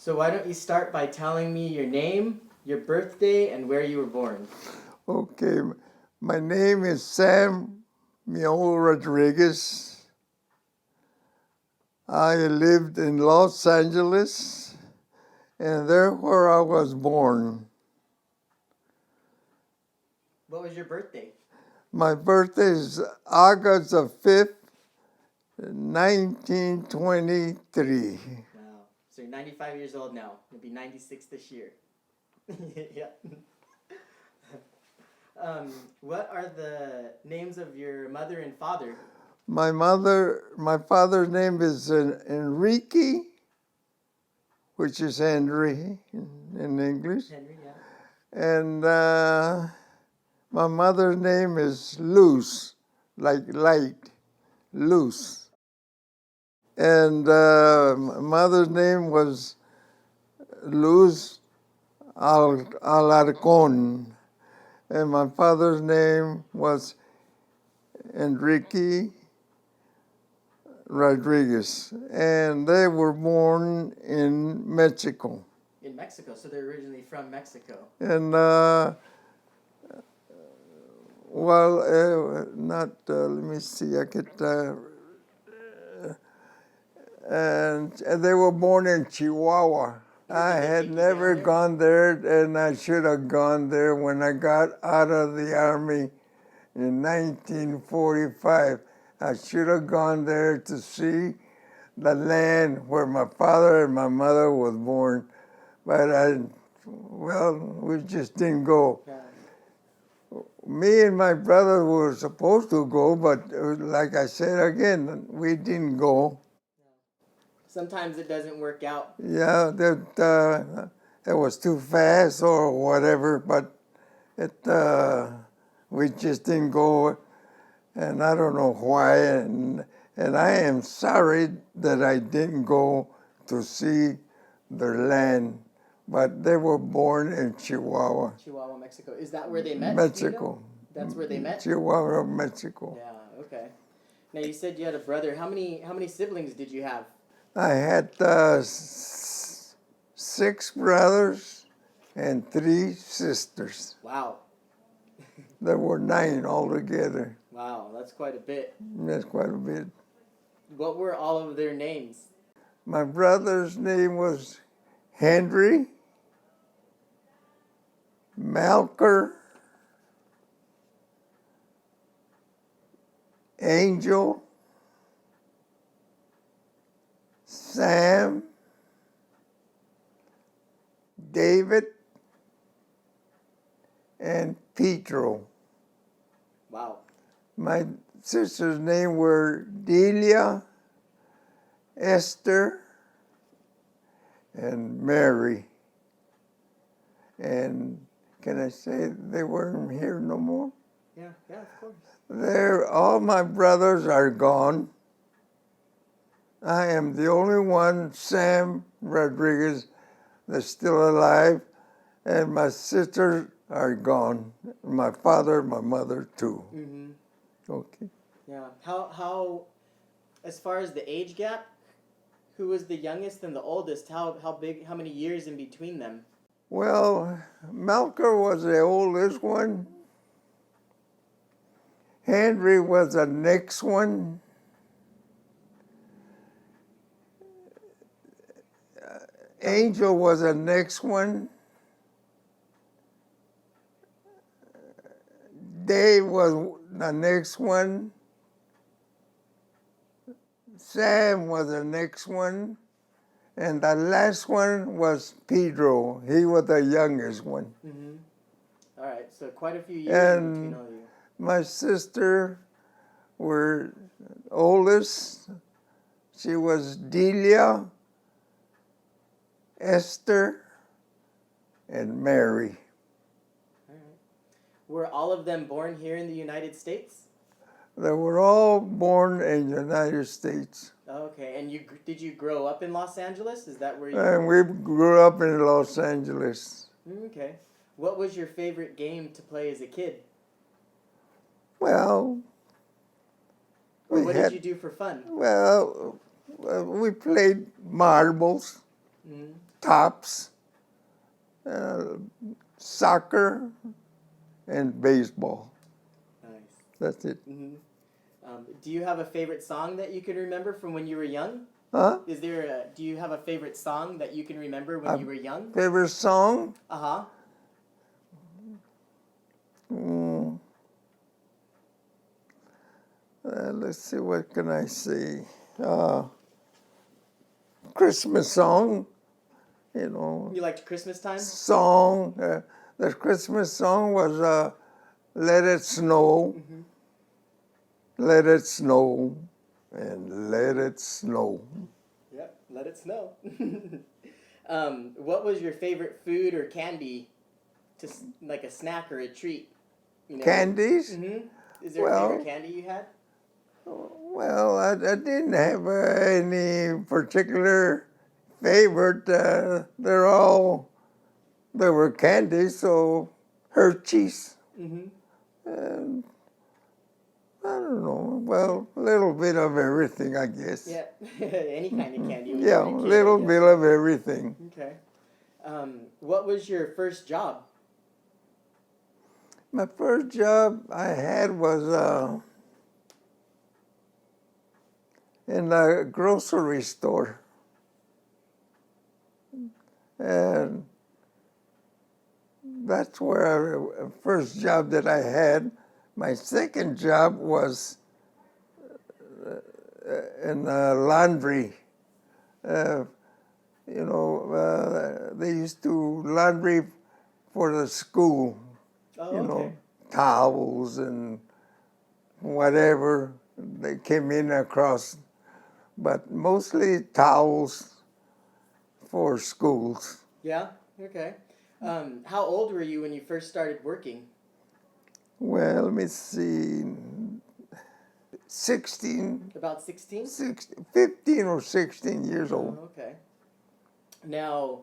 So why don't you start by telling me your name, your birthday, and where you were born? Okay, my name is Samuel Rodriguez. I lived in Los Angeles, and there where I was born. What was your birthday? My birthday is August the 5th, 1923. Wow. So you're 95 years old now. You'll be 96 this year. Yeah. What are the names of your mother and father? My father's name is Enrique, which is Henry in English. Henry, yeah. And my mother's name is Luz, like light, Luz. And my mother's name was Luz Alarcón. And my father's name was Enrique Rodriguez. And they were born in Mexico. In Mexico, so they're originally from Mexico. And let me see, and they were born in Chihuahua. I had never gone there, and I should have gone there when I got out of the Army in 1945. I should have gone there to see the land where my father and my mother was born, but we just didn't go. Yeah. Me and my brother were supposed to go, but like I said again, we didn't go. Sometimes it doesn't work out. Yeah, it was too fast or whatever, but we just didn't go, and I don't know why, and I am sorry that I didn't go to see their land, but they were born in Chihuahua. Chihuahua, Mexico. Is that where they met? Mexico. Do you know? That's where they met? Chihuahua, Mexico. Yeah, okay. Now you said you had a brother. How many siblings did you have? I had 6 brothers and 3 sisters. Wow. There were 9 altogether. Wow, that's quite a bit. That's quite a bit. What were all of their names? My brother's name was Henry, Malker, Angel, Sam, David, and Pedro. Wow. My sisters' name were Delia, Esther, and Mary. And can I say they weren't here no more? Yeah, of course. All my brothers are gone. I am the only one, Sam Rodriguez, that's still alive, and my sisters are gone. My father, my mother too. Mm-hmm. Okay. Yeah. How, as far as the age gap, who was the youngest and the oldest? How many years in between them? Well, Malker was the oldest one. Henry was the next one. Angel was the next one. Dave was the next one. Sam was the next one. And the last one was Pedro. He was the youngest one. Mm-hmm. All right, so quite a few years in between all of you. My sister were oldest. She was Delia, Esther, and Mary. All right. Were all of them born here in the United States? They were all born in the United States. Okay, and did you grow up in Los Angeles? Is that where you? And we grew up in Los Angeles. Okay. What was your favorite game to play as a kid? Well, Or what did you do for fun? Well, we played marbles. Mm-hmm. tops, uh, soccer, and baseball. Nice. That's it. Mm-hmm. Do you have a favorite song that you can remember from when you were young? Huh? Do you have a favorite song that you can remember when A you were young? favorite song? Uh-huh. Mm, let's see, what can I say? Christmas song, you know, You liked Christmas time? song. The Christmas song was Let It Snow, Mm-hmm. Let It Snow, and Let It Snow. Yep, let it snow. What was your favorite food or candy like a snack or a treat? You know? Candies? Mm-hmm. Is there a favorite Well, candy you had? I didn't have any particular favorite. They were candies, so Hershey's. Mm-hmm. And I don't know. Well, a little bit of everything, I guess. Yeah, any kind of candy when you Yeah, were a a kid, I little guess, bit right? of everything. Okay. What was your first job? My first job I had was in a grocery store. And that's where first job that I had. My second job was in laundry. Uh, they used to laundry for the school, Oh, you okay. know, towels and whatever they came in across, but mostly towels for schools. Yeah, okay. How old were you when you first started working? Well, let me see, 16, About 16? 15 or 16 years old. Oh, okay. Now,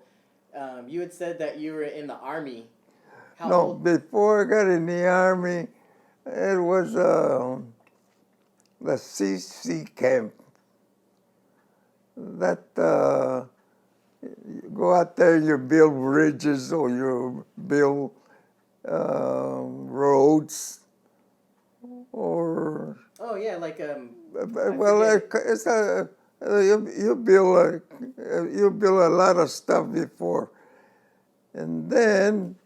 you had said that you were in the army. How No, old? before I got in the army, it was the CC camp. That you go out there, you build bridges or you build roads, or Oh, yeah, like, I well, forget it. it's a you build a lot of stuff before, and then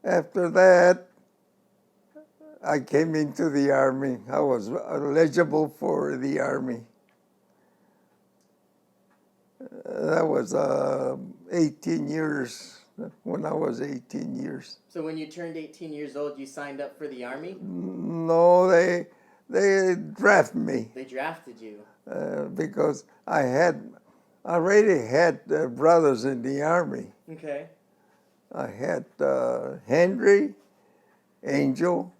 after that, I came into the army. I was eligible for the army. That was 18 years, when I was 18 years. So when you turned 18 years old, you signed up for the army? No, they drafted me They drafted you. because I already had brothers in the army. Okay. I had Henry, Angel,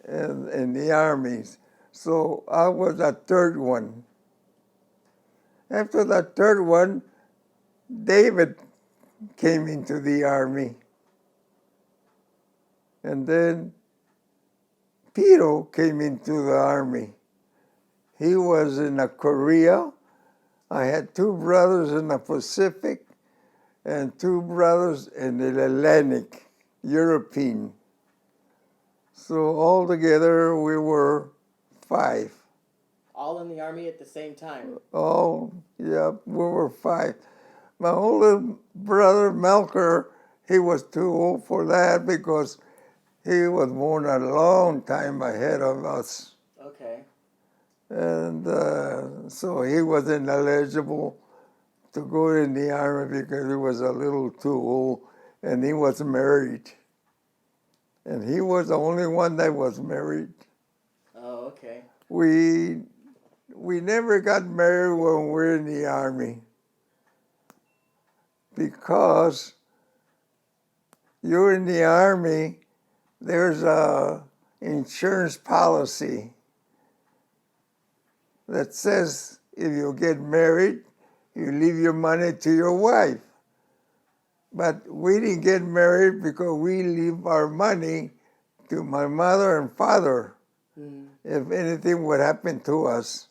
and in the armies. So I was the third one. After the third one, David came into the army. And then Peter came into the army. He was in Korea. I had two brothers in the Pacific and two brothers in the Atlantic, European. So altogether we were 5. All in the army at the same time. Oh, yeah, we were 5. My older brother, Melker, he was too old for that because he was born a long time ahead of us. Okay. And so he wasn't eligible to go in the army because he was a little too old, and he was married. And he was the only one that was married. Oh, okay. We never got married when we were in the army because you're in the army, there's a insurance policy that says if you get married, you leave your money to your wife. But we didn't get married because we leave our money to my mother and father Mm. if anything would happen to us.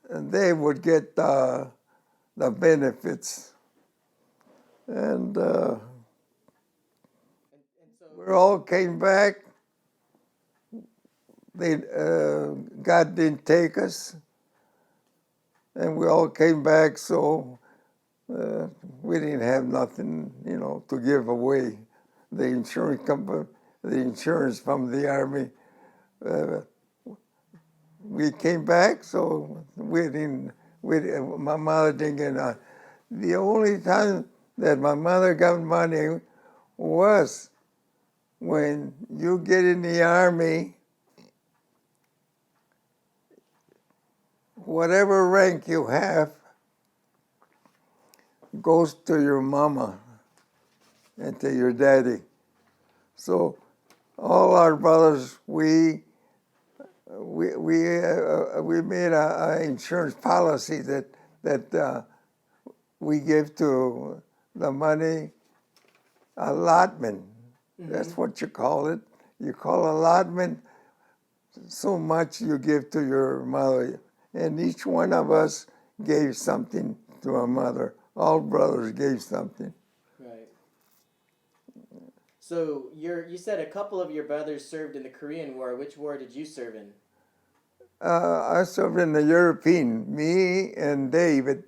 they would get the benefits. And And so, we all came back. God didn't take us, and we all came back, so we didn't have nothing, to give away. The insurance company, the insurance from the Army, uh, we came back, so my mother didn't get none. The only time that my mother got money was when you get in the Army, whatever rank you have goes to your mama and to your daddy. So all our brothers, we made a insurance policy that we give to the money allotment. That's what you call it. You call allotment so much you give to your mother, and each one of us gave something to our mother. All brothers gave something. right. So you said a couple of your brothers served in the Korean War. Which war did you serve in? I served in the European. Me and David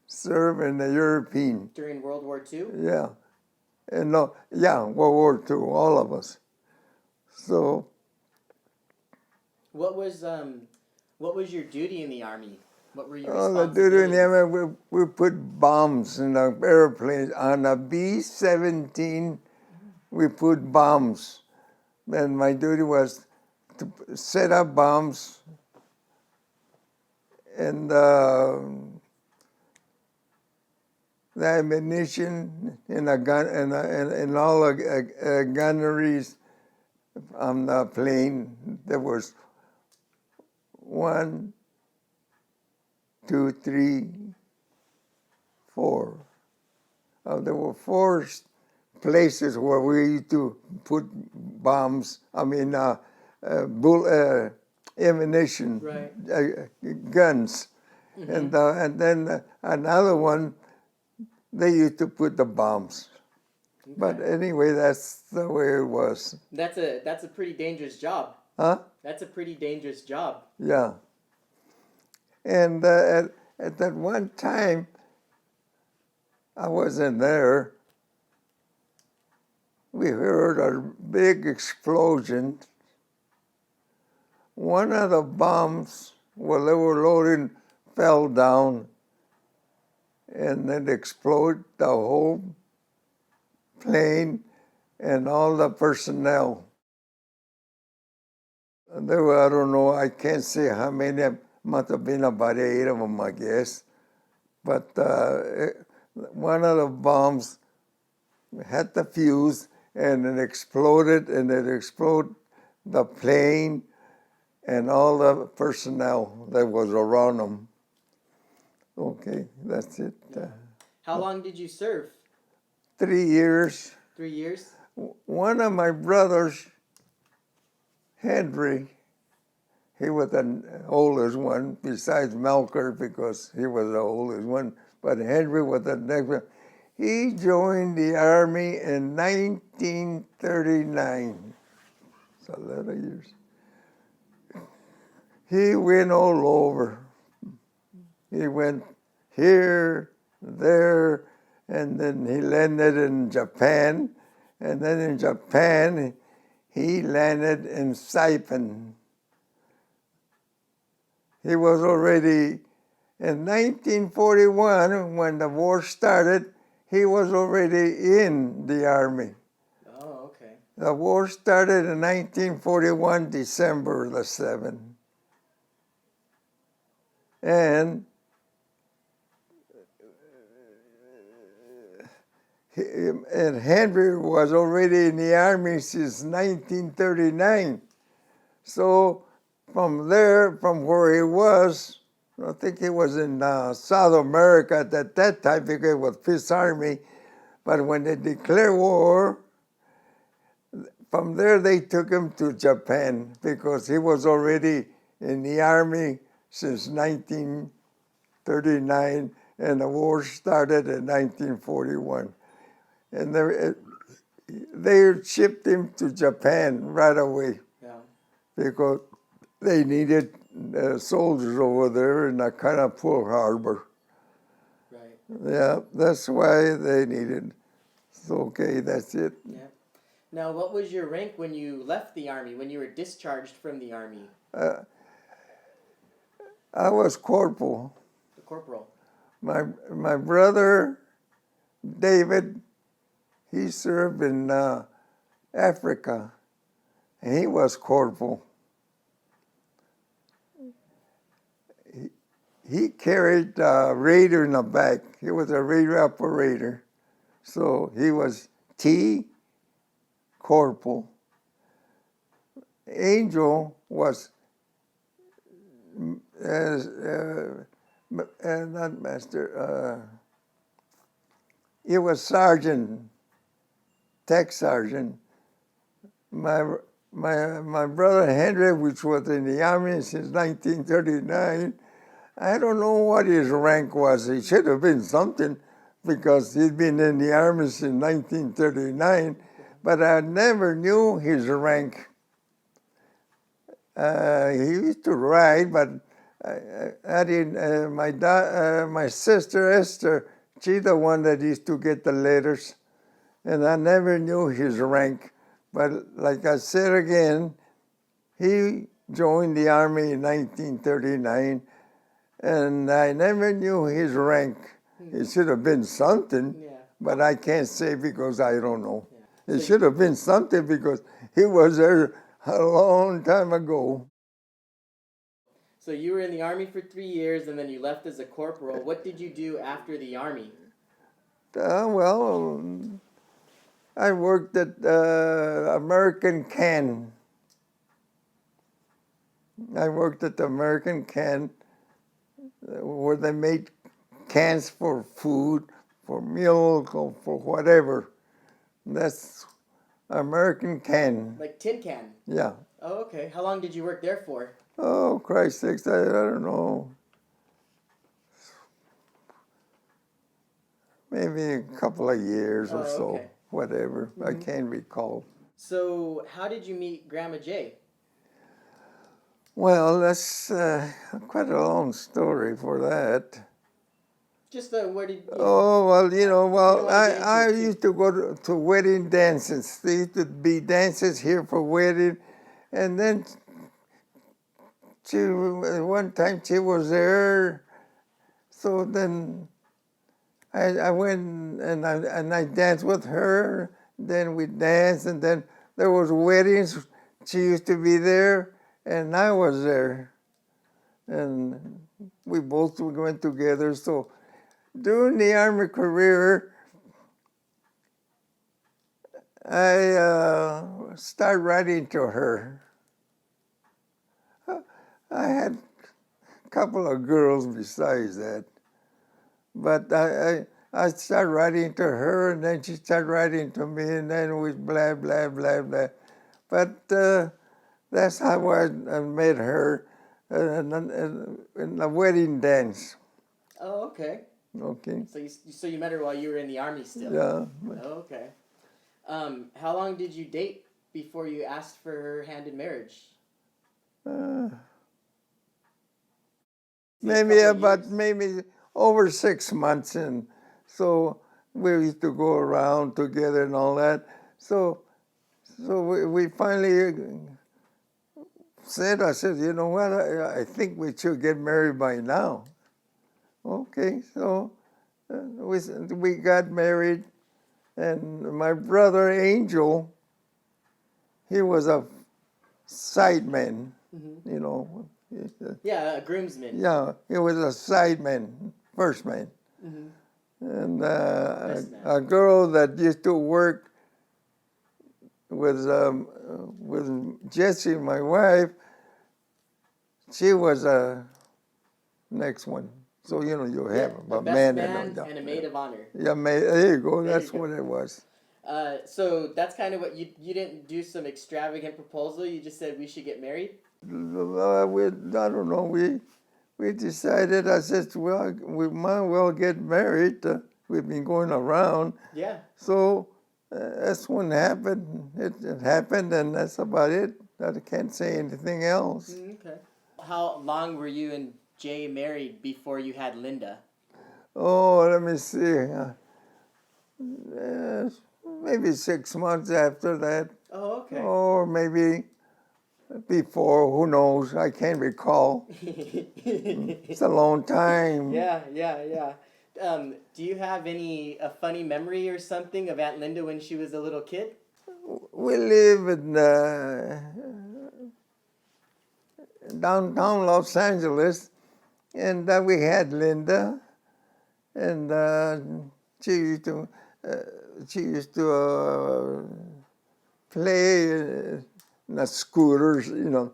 served in the European. During World War II? Yeah, and no, yeah, World War II, all of us. So What was your duty in the Army? What were your the duty in responsibilities? the Army, we put bombs in the airplanes. On a B-17, we put bombs. And my duty was to set up bombs and the ammunition in a gun and all the gunneries on the plane. There was 1, 2, 3, 4. There were 4 places where we used to put bombs. Ammunition, Right. Guns, and then another one they used to put the bombs. Okay. But anyway, that's the way it was. That's a pretty dangerous job. Huh? That's a pretty dangerous job. Yeah. And at that one time, I wasn't there. We heard a big explosion. One of the bombs, while they were loading, fell down, and it exploded the whole plane and all the personnel. And there were, I don't know, I can't say how many, must have been about 8 of them, I guess. But one of the bombs had the fuse, and it exploded, and it exploded the plane and all the personnel that was around them. Okay, that's it. How long did you serve? 3 years. 3 years? One of my brothers, Henry, he was the oldest one, besides Melker, because he was the oldest one, but Henry was the next one. He joined the Army in 1939. It's a lot of years. He went all over. He went here, there, and then he landed in Japan. And then in Japan, he landed in Saipan. He was already, in 1941, when the war started, he was already in the Army. Oh, okay. The war started in 1941, December the 7th. And Henry was already in the Army since 1939. So from there, from where he was, I think he was in South America at that time because it was Fifth Army. But when they declared war, from there they took him to Japan because he was already in the Army since 1939, and the war started in 1941. And they shipped him to Japan right away Yeah. because they needed soldiers over there in a kind of poor harbor. Right. Yeah, that's why they needed. So, okay, that's it. Yeah. Now, what was your rank when you left the Army, when you were discharged from the Army? I was corporal. The corporal. My brother, David, he served in Africa, and he was corporal. He carried a radar in the back. He was a radar operator. So he was T, corporal. Angel was not master. He was sergeant, tech sergeant. My brother Henry, which was in the Army since 1939, I don't know what his rank was. He should have been something because he'd been in the Army since 1939, but I never knew his rank. He used to ride, but I didn't. My sister Esther, she's the one that used to get the letters, and I never knew his rank. But like I said again, he joined the Army in 1939, and I never knew his rank. It should have been something, Yeah. but I can't say because I don't know. Yeah. It So should have been something because he was there a long time ago. So you were in the Army for 3 years, and then you left as a corporal. What did you do after the Army? Well, I worked at American Can. I worked at the American Can where they made cans for food, for milk, or for whatever. That's American Can. Like tin can. Yeah. Oh, okay. How long did you work there for? Oh, Christ sakes, I don't know. Maybe a couple of years or Oh, so, okay. whatever. I Mhm. can't recall. So how did you meet Grandma J? Well, that's quite a long story for that. Just where did you know? Oh, well, you don't wanna get into I it too- used to go to wedding dances. There used to be dances here for wedding. And then one time she was there. So then I went and I danced with her. Then we danced, and then there was weddings. She used to be there, and I was there. And we both went together. So during the Army career, I started writing to her. I had a couple of girls besides that, but I started writing to her, and then she started writing to me, and then we blah blah blah blah. But that's how I met her in the wedding dance. Oh, okay. Okay. So you met her while you were in the Army still. Yeah. Oh, okay. How long did you date before you asked for her hand in marriage? Uh, See, a maybe couple of about years? maybe over 6 months, and so we used to go around together and all that. So we finally said, I said, you know what, I think we should get married by now. Okay, so we got married, and my brother Angel, he was a sideman, Mm-hmm. you know. Yeah, a groomsman. Yeah, he was a sideman, first man. Mm-hmm. And Best man. a girl that used to work with Jessie, my wife, she was a next one. So you know you have A a best man man and a maid of honor. yeah, there you go. There That's you go. what it was. So that's kind of what you didn't do some extravagant proposal. You just said we should get married. I don't know. we decided, I said, well, we might well get married. We've been going around. Yeah. So that's when it happened. It happened, and that's about it. I can't say anything else. Okay. How long were you and Jay married before you had Linda? Oh, let me see. Maybe 6 months after that, Oh, okay. or maybe before. Who knows? I can't recall. It's a long time. Yeah. Do you have a funny memory or something of Aunt Linda when she was a little kid? We live in downtown Los Angeles, and we had Linda, and she used to uh, play in the scooters, in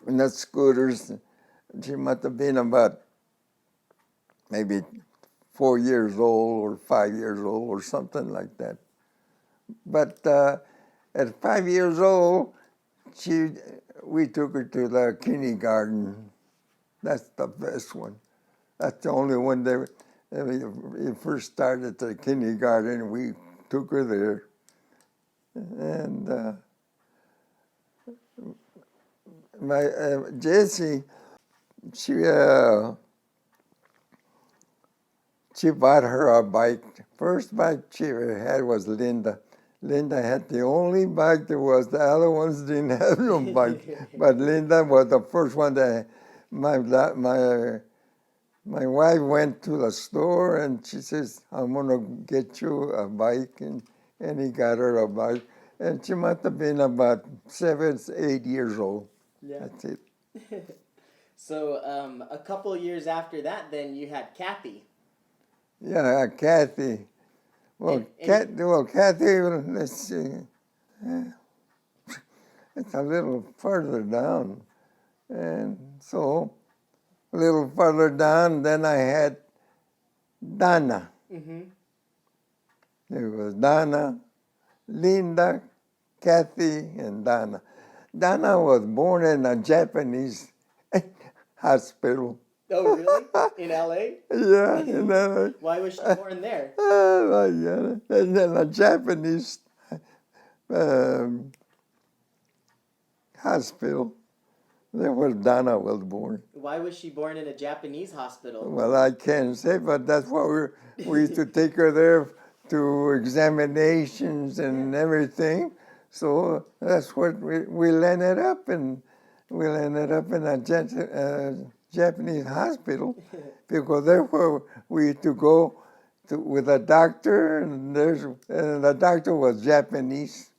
the scooters. She must have been about maybe 4 years old or 5 years old or something like that. But at 5 years old, we took her to the kindergarten. That's the best one. That's the only one that we first started the kindergarten. We took her there, and my Jessie, she she bought her a bike. First bike she had was Linda. Linda had the only bike there was. The other ones didn't have no bike. But Linda was the first one that my wife went to the store and she says, I'm going to get you a bike. And he got her a bike. And she must have been about 7, 8 years old. Yeah. That's it. So a couple years after that, then you had Kathy. Yeah, Kathy. Well, Kathy, let's see. It's a little further down. And so, a little further down, then I had Donna. Mm-hmm. There was Donna, Linda, Kathy, and Donna. Donna was born in a Japanese hospital. Oh, really? In L.A.? Yeah, in LA. Why was she born there? Oh my God. And then a Japanese um, hospital. There was Donna was born. Why was she born in a Japanese hospital? Well, I can't say, but that's why we used to take her there to examinations and everything. So that's what we landed up in. We landed up in a Japanese hospital because there we used to go with a doctor, and the doctor was Japanese.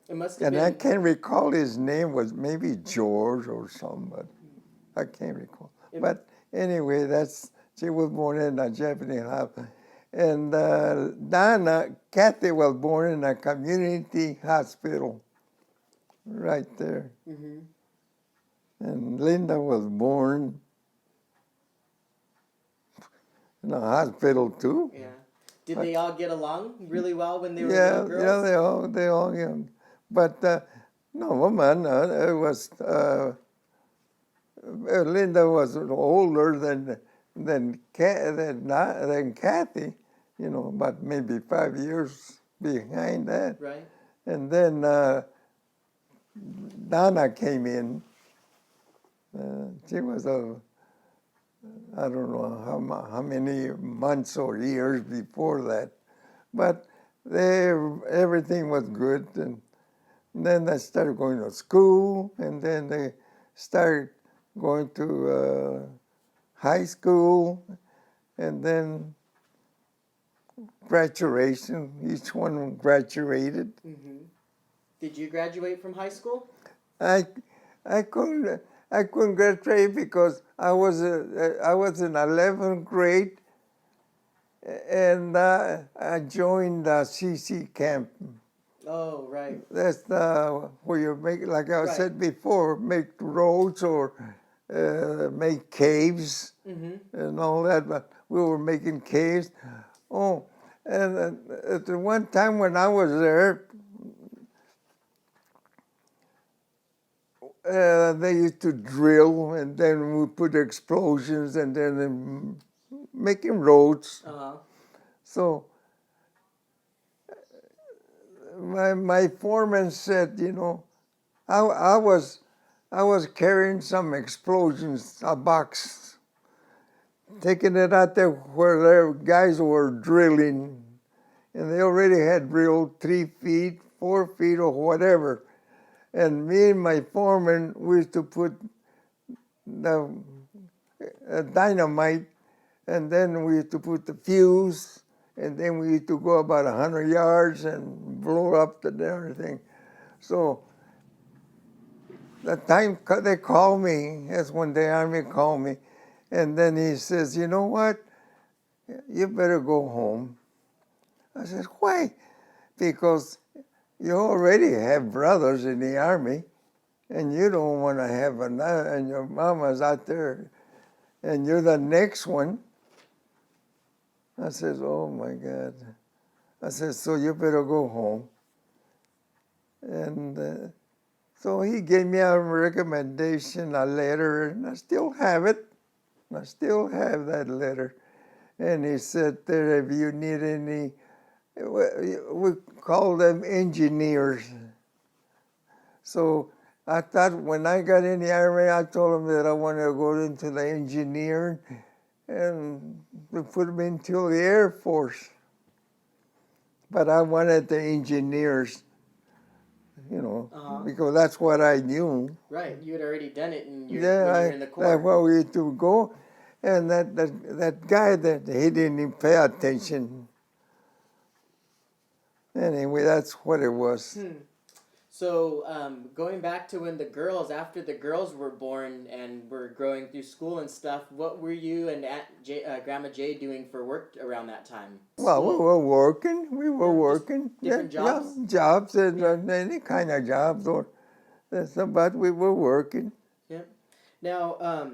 It must have And I been. can't recall his name, was maybe George or something, but I can't recall. But anyway, she was born in a Japanese hospital. And Kathy was born in a community hospital right there. Mm-hmm. And Linda was born in a hospital too. Yeah. Did they all get along really well when they were Yeah, little girls? they all young. But no, woman, it was Linda was older than Kathy, but maybe 5 years behind that. Right. And then Donna came in. She was I don't know how many months or years before that, but everything was good. And then they started going to school, and then they started going to high school, and then graduation. Each one graduated. Mm-hmm. Did you graduate from high school? I I couldn't graduate because I was in 11th grade, and I joined the CC camp. Oh, right. That's where you make, like I Right. said before, make roads or make caves and all that. But we were making caves. Oh, and at the one time when I was there, they used to drill, and then we put explosions, and then making roads. Uh-huh. So my foreman said, you know, I was carrying some explosions, a box, taking it out there where their guys were drilling, and they already had drilled 3 feet, 4 feet, or whatever. And me and my foreman, we used to put the dynamite, and then we used to put the fuse, and then we used to go about 100 yards and blow up the everything. So the time they called me, that's when the Army called me, and then he says, you know what, you better go home. I said, why? Because you already have brothers in the Army, and you don't want to have another, and your mama's out there, and you're the next one. I said, oh my God. I said, so you better go home. And so he gave me a recommendation, a letter, and I still have it. I still have that letter. And he said there, if you need any, we call them engineers. So I thought when I got in the Army, I told him that I wanted to go into the engineering, and they put me into the Air Force. But I wanted the engineers, you know, because that's what I knew. Right, you had already done it when you Yeah, were in the Corps. that's where we used to go. And that guy, that he didn't even pay attention. Anyway, that's what it was. So going back to when after the girls were born and were growing through school and stuff, what were you and Grandma Jay doing for work around that time? Well, we were working. We were Yeah, working. different jobs? Yeah, jobs and any kind of jobs. But we were working. Yep. Now,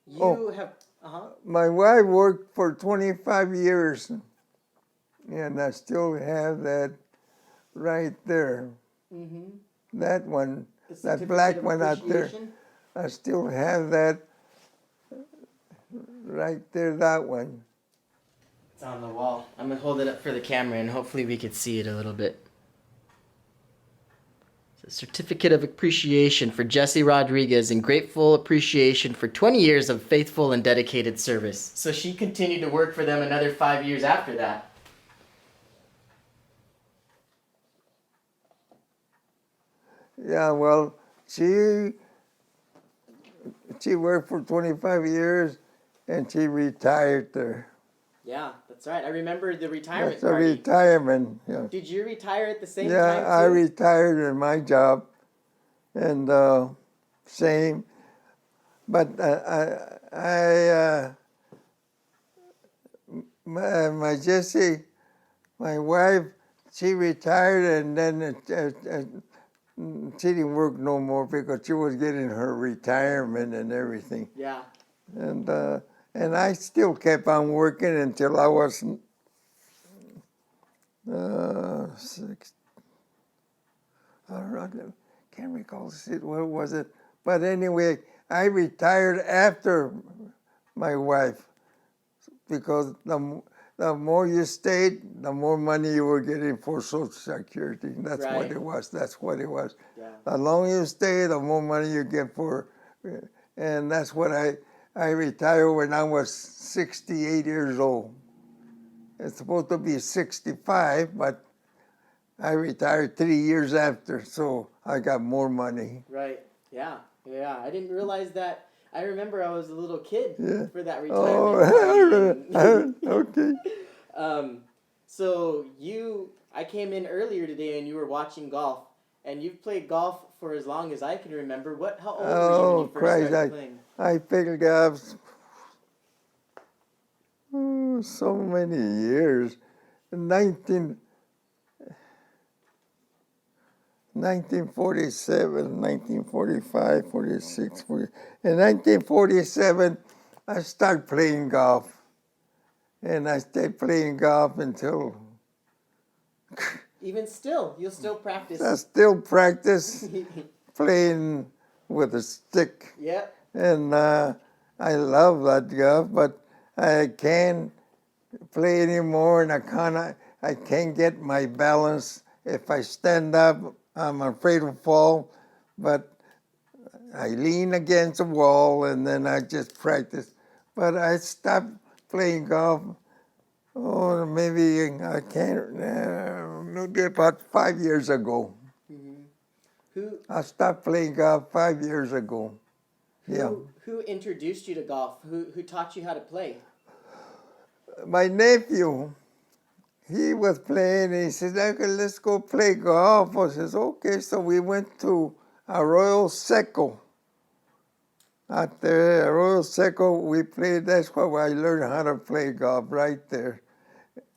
you have... My wife worked for 25 years, and I still have that right there. Mm-hmm. That one, The that certificate black of one out there. appreciation? I still have that right there, that one. It's on the wall. I'm going to hold it up for the camera and hopefully we could see it a little bit. It's a certificate of appreciation for Jesse Rodriguez and grateful appreciation for 20 years of faithful and dedicated service. So she continued to work for them another 5 years after that. Yeah, well, she worked for 25 years, and she retired there. Yeah, that's right. I remember the retirement That's a party. retirement. Yeah. Did you retire at the same time Yeah, too? I retired in my job, and same. But my Jessie, my wife, she retired, and then she didn't work no more because she was getting her retirement and everything. Yeah. And I still kept on working until I was 6. I don't know, can't recall what was it. But anyway, I retired after my wife because the more you stayed, the more money you were getting for Social Security. That's what Right. it was. That's what it was. Yeah. The longer you stay, the more money you get for, and that's what I retired when I was 68 years old. It's supposed to be 65, but I retired 3 years after, so I got more money. Right. Yeah. Yeah. I didn't realize that. I remember I was a little kid for that Oh, retirement party. okay. So I came in earlier today and you were watching golf, and you've played golf for as long as I can remember. How old were you when you first started playing? I played golf so many years. 1947, 1945, 46, 40. In 1947, I started playing golf. And I stayed playing golf until... Even still, you'll still practice. I still practice playing with a stick. Yep. And I love that golf, but I can't play anymore, and I can't get my balance. If I stand up, I'm afraid to fall, but I lean against the wall, and then I just practice. But I stopped playing golf. Oh, maybe I can't. Maybe about 5 years ago. Mm-hmm. Who I stopped playing golf 5 years ago. Yeah. who introduced you to golf? Who taught you how to play? My nephew, he was playing. He said, "Okay, let's go play golf." I says, "Okay." So we went to Arroyo Seco. Out there, Arroyo Seco, we played. That's where I learned how to play golf, right there.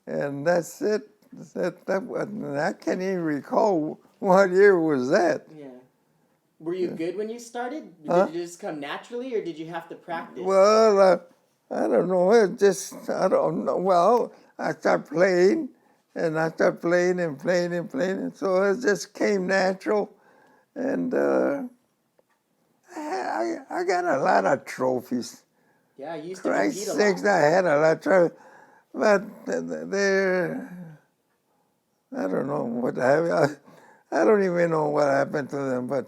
And that's it. I can't even recall what year was that. Yeah. Were you good when you started? Huh? Did it just come naturally, or did you have to practice? Well, I don't know. I don't know. Well, I started playing, and I started playing and playing and playing, and so it just came natural. And I got a lot of trophies. Yeah, you used to Christ compete a sakes, lot. I had a lot of trophies. But they're, I don't know what happened. I don't even know what happened to them, but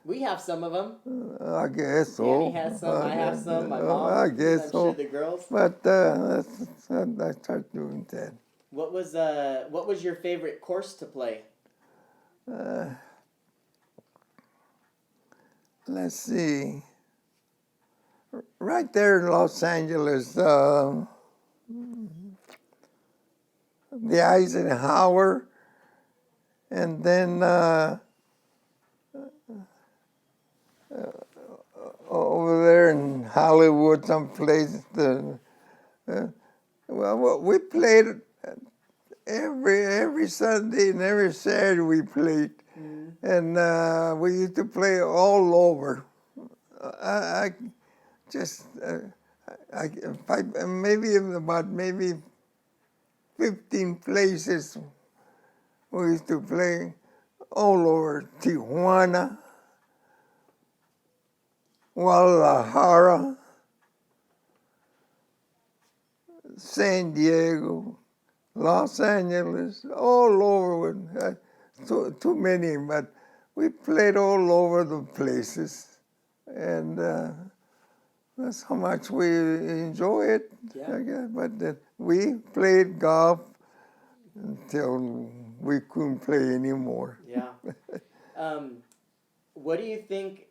We have some of them. I guess so. Danny has some. I have some. My mom. I guess I'm so. sure the girls. But I started doing that. What was your favorite course to play? Let's see. Right there in Los Angeles, the Eisenhower, and then over there in Hollywood, someplace. Well, we played every Sunday and every Saturday we played, and we used to play all over. I just maybe about 15 places we used to play all over Tijuana, Guadalajara, San Diego, Los Angeles, all over. Too many, but we played all over the places, and that's how much we enjoy it. Yeah. I guess. But we played golf until we couldn't play anymore. Yeah. What do you think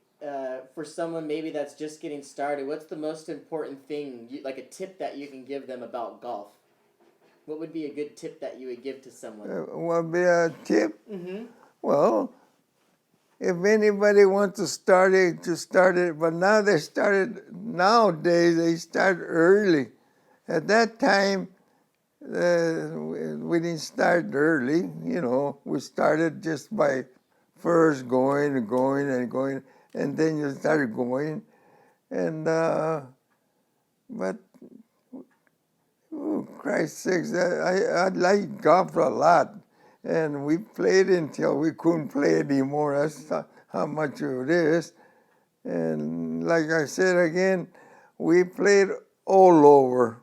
for someone maybe that's just getting started? What's the most important thing, like a tip that you can give them about golf? What would be a good tip that you would give to someone? What be a tip? Mm-hmm. Well, if anybody wants to start it, to start it. But now nowadays they start early. At that time, we didn't start early. You know, we started just by first going and going and going, and then you started going. And but oh, Christ's sakes, I like golf a lot. And we played until we couldn't play anymore. That's how much it is. And like I said again, we played all over.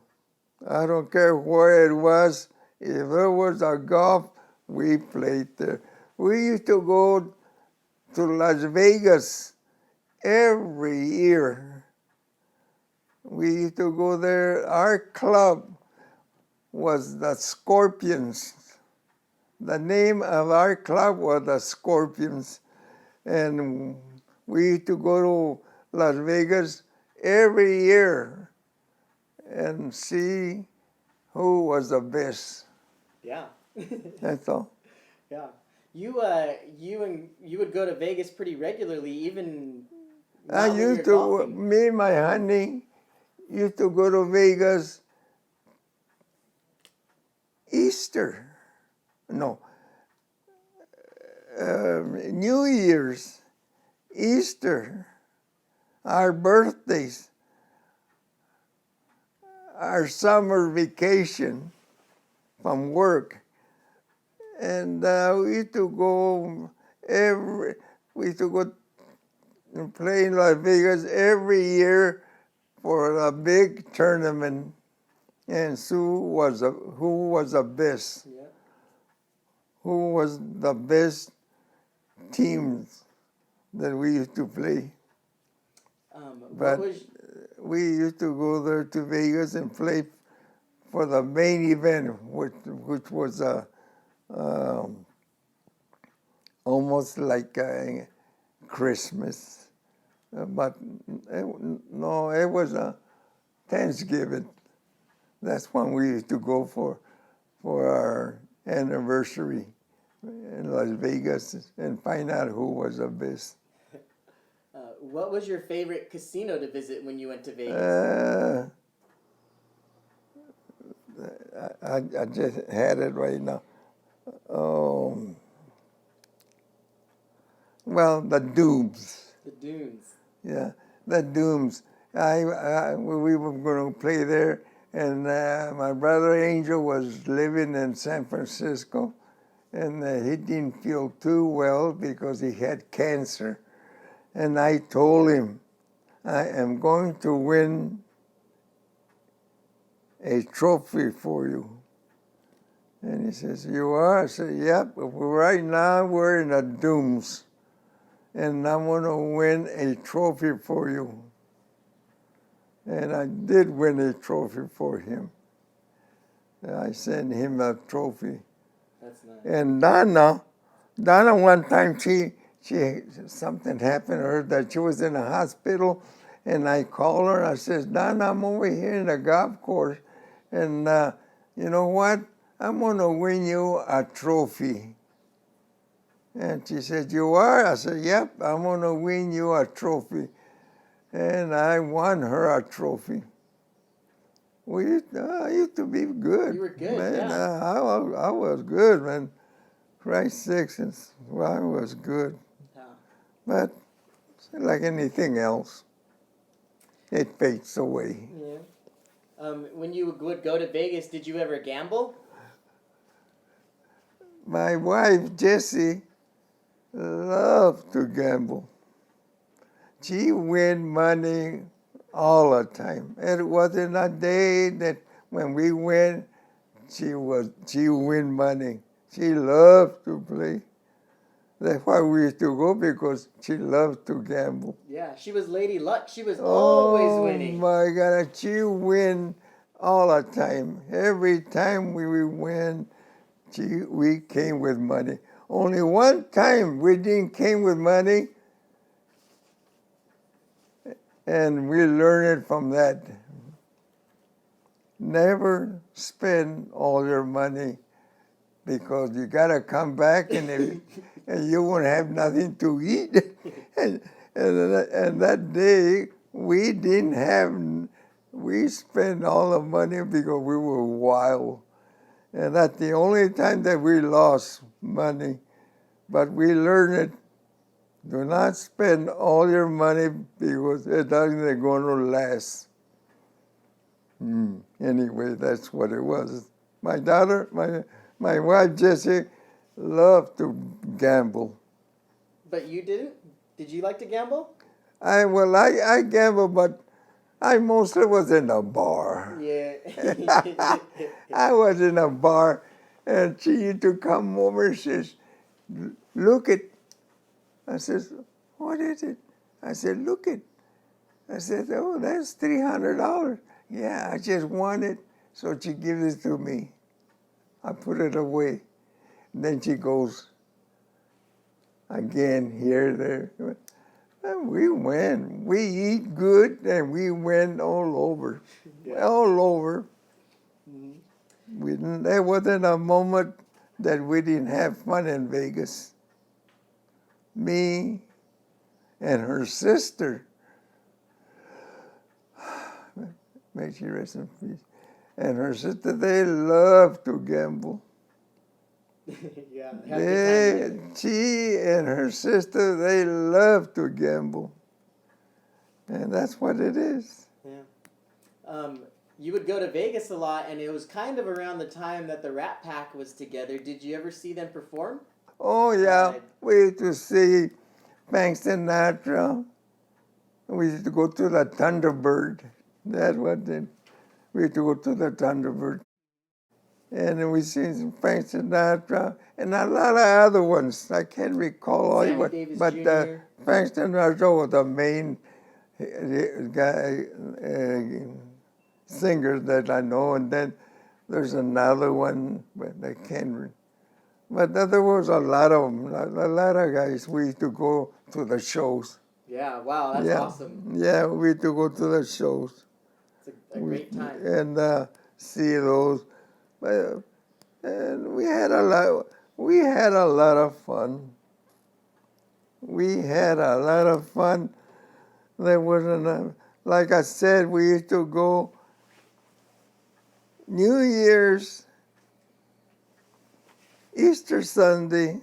I don't care where it was. If there was a golf, we played there. We used to go to Las Vegas every year. We used to go there. Our club was the Scorpions. The name of our club was the Scorpions. And we used to go to Las Vegas every year and see who was the best. Yeah. That's all. Yeah. You would go to Vegas pretty regularly, even I not when used you're to, golfing. me and my honey used to go to Vegas Easter. No. New Year's, Easter, our birthdays, our summer vacation from work. And we used to go play in Las Vegas every year for a big tournament, and who was the best? Yeah. Who was the best teams that we used to play? What But was we used to go there to Vegas and play for the main event, which was um, almost like Christmas. But no, it was a Thanksgiving. That's when we used to go for our anniversary in Las Vegas and find out who was the best. what was your favorite casino to visit when you went to Vegas? I just had it right now. Well, the Dooms. The Dunes. Yeah, the Dooms. We were going to play there, and my brother Angel was living in San Francisco, and he didn't feel too well because he had cancer. And I told him, I am going to win a trophy for you. And he says, you are? I said, yep. Right now we're in the Dooms, and I'm going to win a trophy for you. And I did win a trophy for him. I sent him a trophy. That's nice. And Donna one time she something happened to her that she was in a hospital, and I called her. I said, Donna, I'm over here in the golf course, and you know what? I'm going to win you a trophy. And she said, you are? I said, yep, I'm going to win you a trophy. And I won her a trophy. I used to be good. You were good, man. yeah. I was good, man. Christ sakes, I was good. Yeah. But like anything else, it fades away. Yeah. When you would go to Vegas, did you ever gamble? My wife, Jessie, loved to gamble. She win money all the time. It wasn't a day that when we went, she win money. She loved to play. That's why we used to go, because she loved to gamble. Yeah, she was Lady Luck. She was always winning. Oh my God, she win all the time. Every time we win, we came with money. Only one time we didn't came with money, and we learned it from that. Never spend all your money, because you got to come back and you won't have nothing to eat. and that day, we spent all the money because we were wild. And that's the only time that we lost money. But we learned it. Do not spend all your money because it doesn't going to last. Anyway, that's what it was. My daughter, my wife Jessie, loved to gamble. But you didn't? Did you like to gamble? I gamble, but I mostly was in a bar. Yeah. I was in a bar, and she used to come over and says, look it. I says, what is it? I said, look it. I said, oh, that's $300. Yeah, I just won it. So she gives it to me. I put it away. And then she goes again here, there. And we win. We eat good, and we win all over. Yeah. All over. Mm-hmm. There wasn't a moment that we didn't have fun in Vegas. Me and her sister, may she rest in peace, and her sister, they love to gamble. Yeah. Have a good time together. She and her sister, they love to gamble. And that's what it is. Yeah. You would go to Vegas a lot, and it was kind of around the time that the Rat Pack was together. Did you ever see them perform? Oh, yeah. We used to see Frank Sinatra, We used to go to the Thunderbird. That's what did. We used to go to the Thunderbird. And then we seen some Frank Sinatra and a lot of other ones. I can't recall all Sammy of Davis but Jr. Frank Sinatra was the main guy, singer that I know. And then there's another one, but I can't. But there was a lot of them, a lot of guys. We used to go to the shows. Yeah, wow, that's awesome. Yeah, we used to go to the shows. It's a great time. And see those. And we had a lot. We had a lot of fun. We had a lot of fun. There wasn't like I said, we used to go New Year's, Easter Sunday,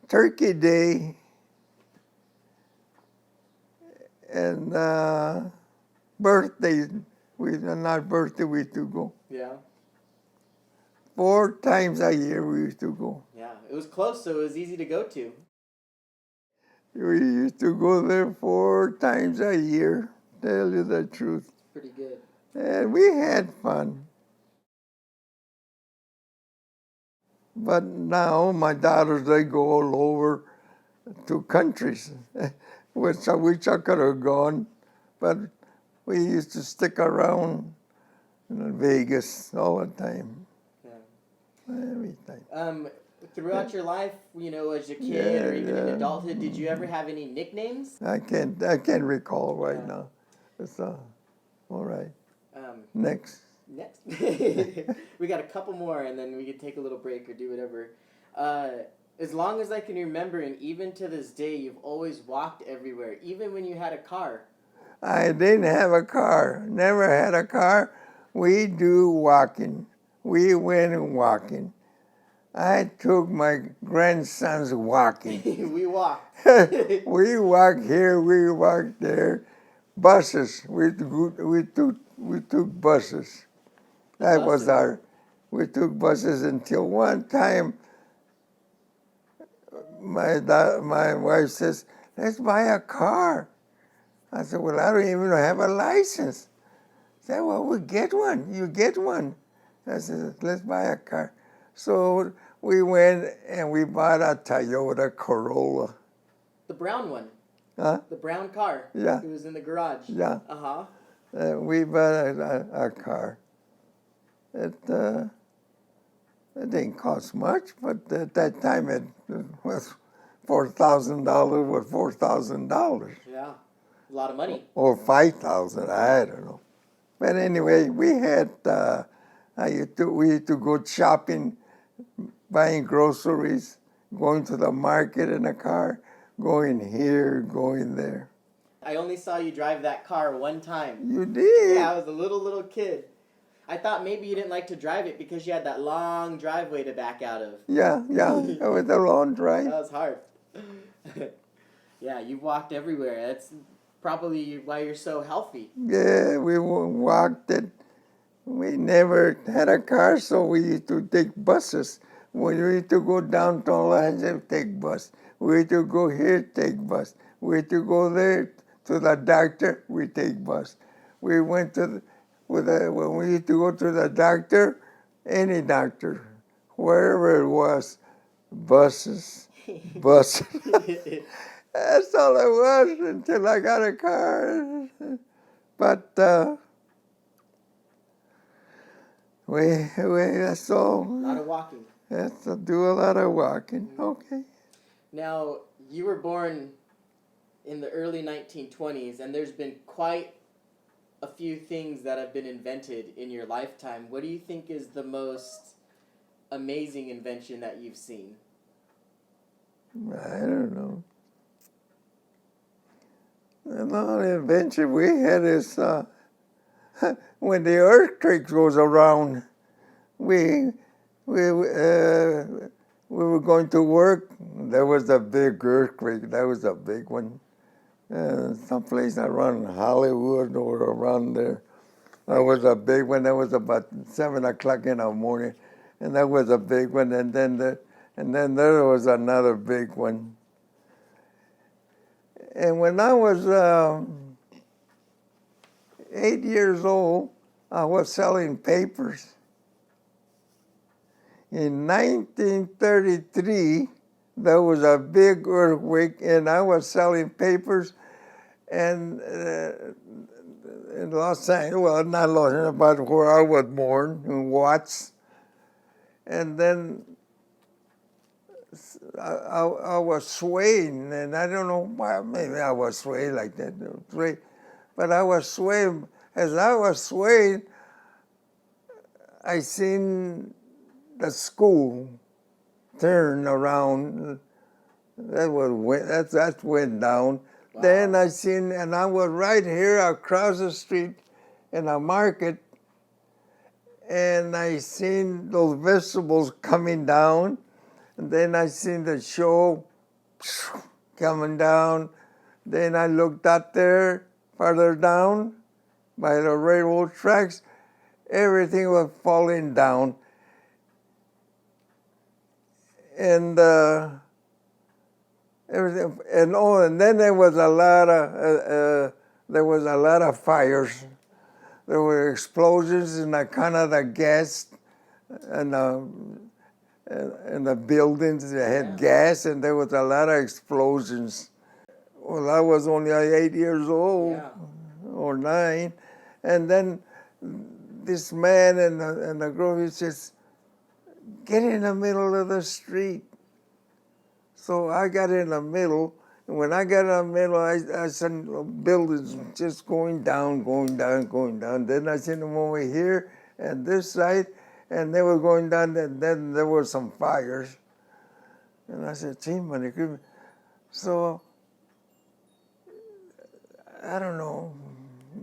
Turkey Day, and birthday. Not birthday. We used to go. Yeah. 4 times a year. We used to go. Yeah, it was close, so it was easy to go to. We used to go there 4 times a year, tell you the truth. Pretty good. And we had fun. But now my daughters, they go all over to countries, which I wish I could have gone. But we used to stick around in Vegas all the time. Yeah. Every time. Throughout your life, as a kid or even in adulthood, did you ever have any nicknames? I can't recall right now. It's all right. Next. Next. We got a couple more, and then we could take a little break or do whatever. As long as I can remember, and even to this day, you've always walked everywhere, even when you had a car. I didn't have a car. Never had a car. We do walking. We went walking. I took my grandsons walking. We walked. We walked here, we walked there. Buses. We took buses. That was we took buses until one time my wife says, let's buy a car. I said, well, I don't even have a license. She said, well, we'll get one. You get one. I said, let's buy a car. So we went and we bought a Toyota Corolla. The brown one. Huh? The brown car. Yeah. It was in the garage. Yeah. Uh-huh. We bought a car. It didn't cost much, but at that time it was $4,000 was $4,000. Yeah. A lot of money. Or 5,000, I don't know. But anyway, we had, we used to go shopping, buying groceries, going to the market in a car, going here, going there. I only saw you drive that car one time. You did? Yeah, I was a little kid. I thought maybe you didn't like to drive it because you had that long driveway to back out of. Yeah, it was a long drive. That was hard. Yeah, you've walked everywhere. That's probably why you're so healthy. Yeah, we walked it. We never had a car, so we used to take buses. When we used to go downtown Los Angeles, take bus. We used to go here, take bus. We used to go there to the doctor, we take bus. We went to when we used to go to the doctor, any doctor, wherever it was, buses. That's all it was until I got a car. But that's all. A lot of walking. That's to do a lot of walking. Okay. Now, you were born in the early 1920s, and there's been quite a few things that have been invented in your lifetime. What do you think is the most amazing invention that you've seen? I don't know. The only invention we had is when the earthquake goes around, we were going to work. There was a big earthquake. That was a big one. Someplace around Hollywood or around there. That was a big one. That was about 7 o'clock in the morning, and that was a big one. And then there was another big one. And when I was 8 years old, I was selling papers. In 1933, there was a big earthquake, and I was selling papers, and in Los Angeles, well, not Los Angeles, but where I was born, in Watts. And then I was swaying, and I don't know why, maybe I was swaying like that, but I was swaying. As I was swaying, I seen the school turn around. That went down. Wow. Then I seen, and I was right here across the street in a market, and I seen those vegetables coming down, and then I seen the show coming down. Then I looked up there, farther down, by the railroad tracks. Everything was falling down, and everything. And then there was a lot of fires. There were explosions in the kind of the gas and the buildings that had gas, and there was a lot of explosions. Well, I was only 8 years old or 9, and then this man and the girl, he says, "Get in the middle of the street." So I got in the middle, and when I got in the middle, I seen buildings just going down, going down, going down. Then I seen them over here and this side, and they were going down, and then there were some fires. And I said, "Gee, money." So, I don't know,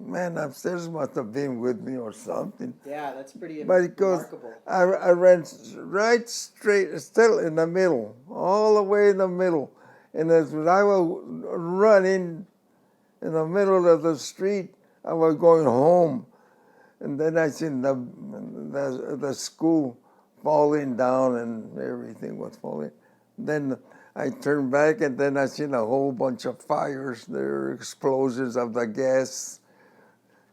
man upstairs must have been with me or something. Yeah, that's pretty Because remarkable. I ran right straight, still in the middle, all the way in the middle. And as I was running in the middle of the street, I was going home. And then I seen the school falling down, and everything was falling. Then I turned back, and then I seen a whole bunch of fires. There were explosions of the gas.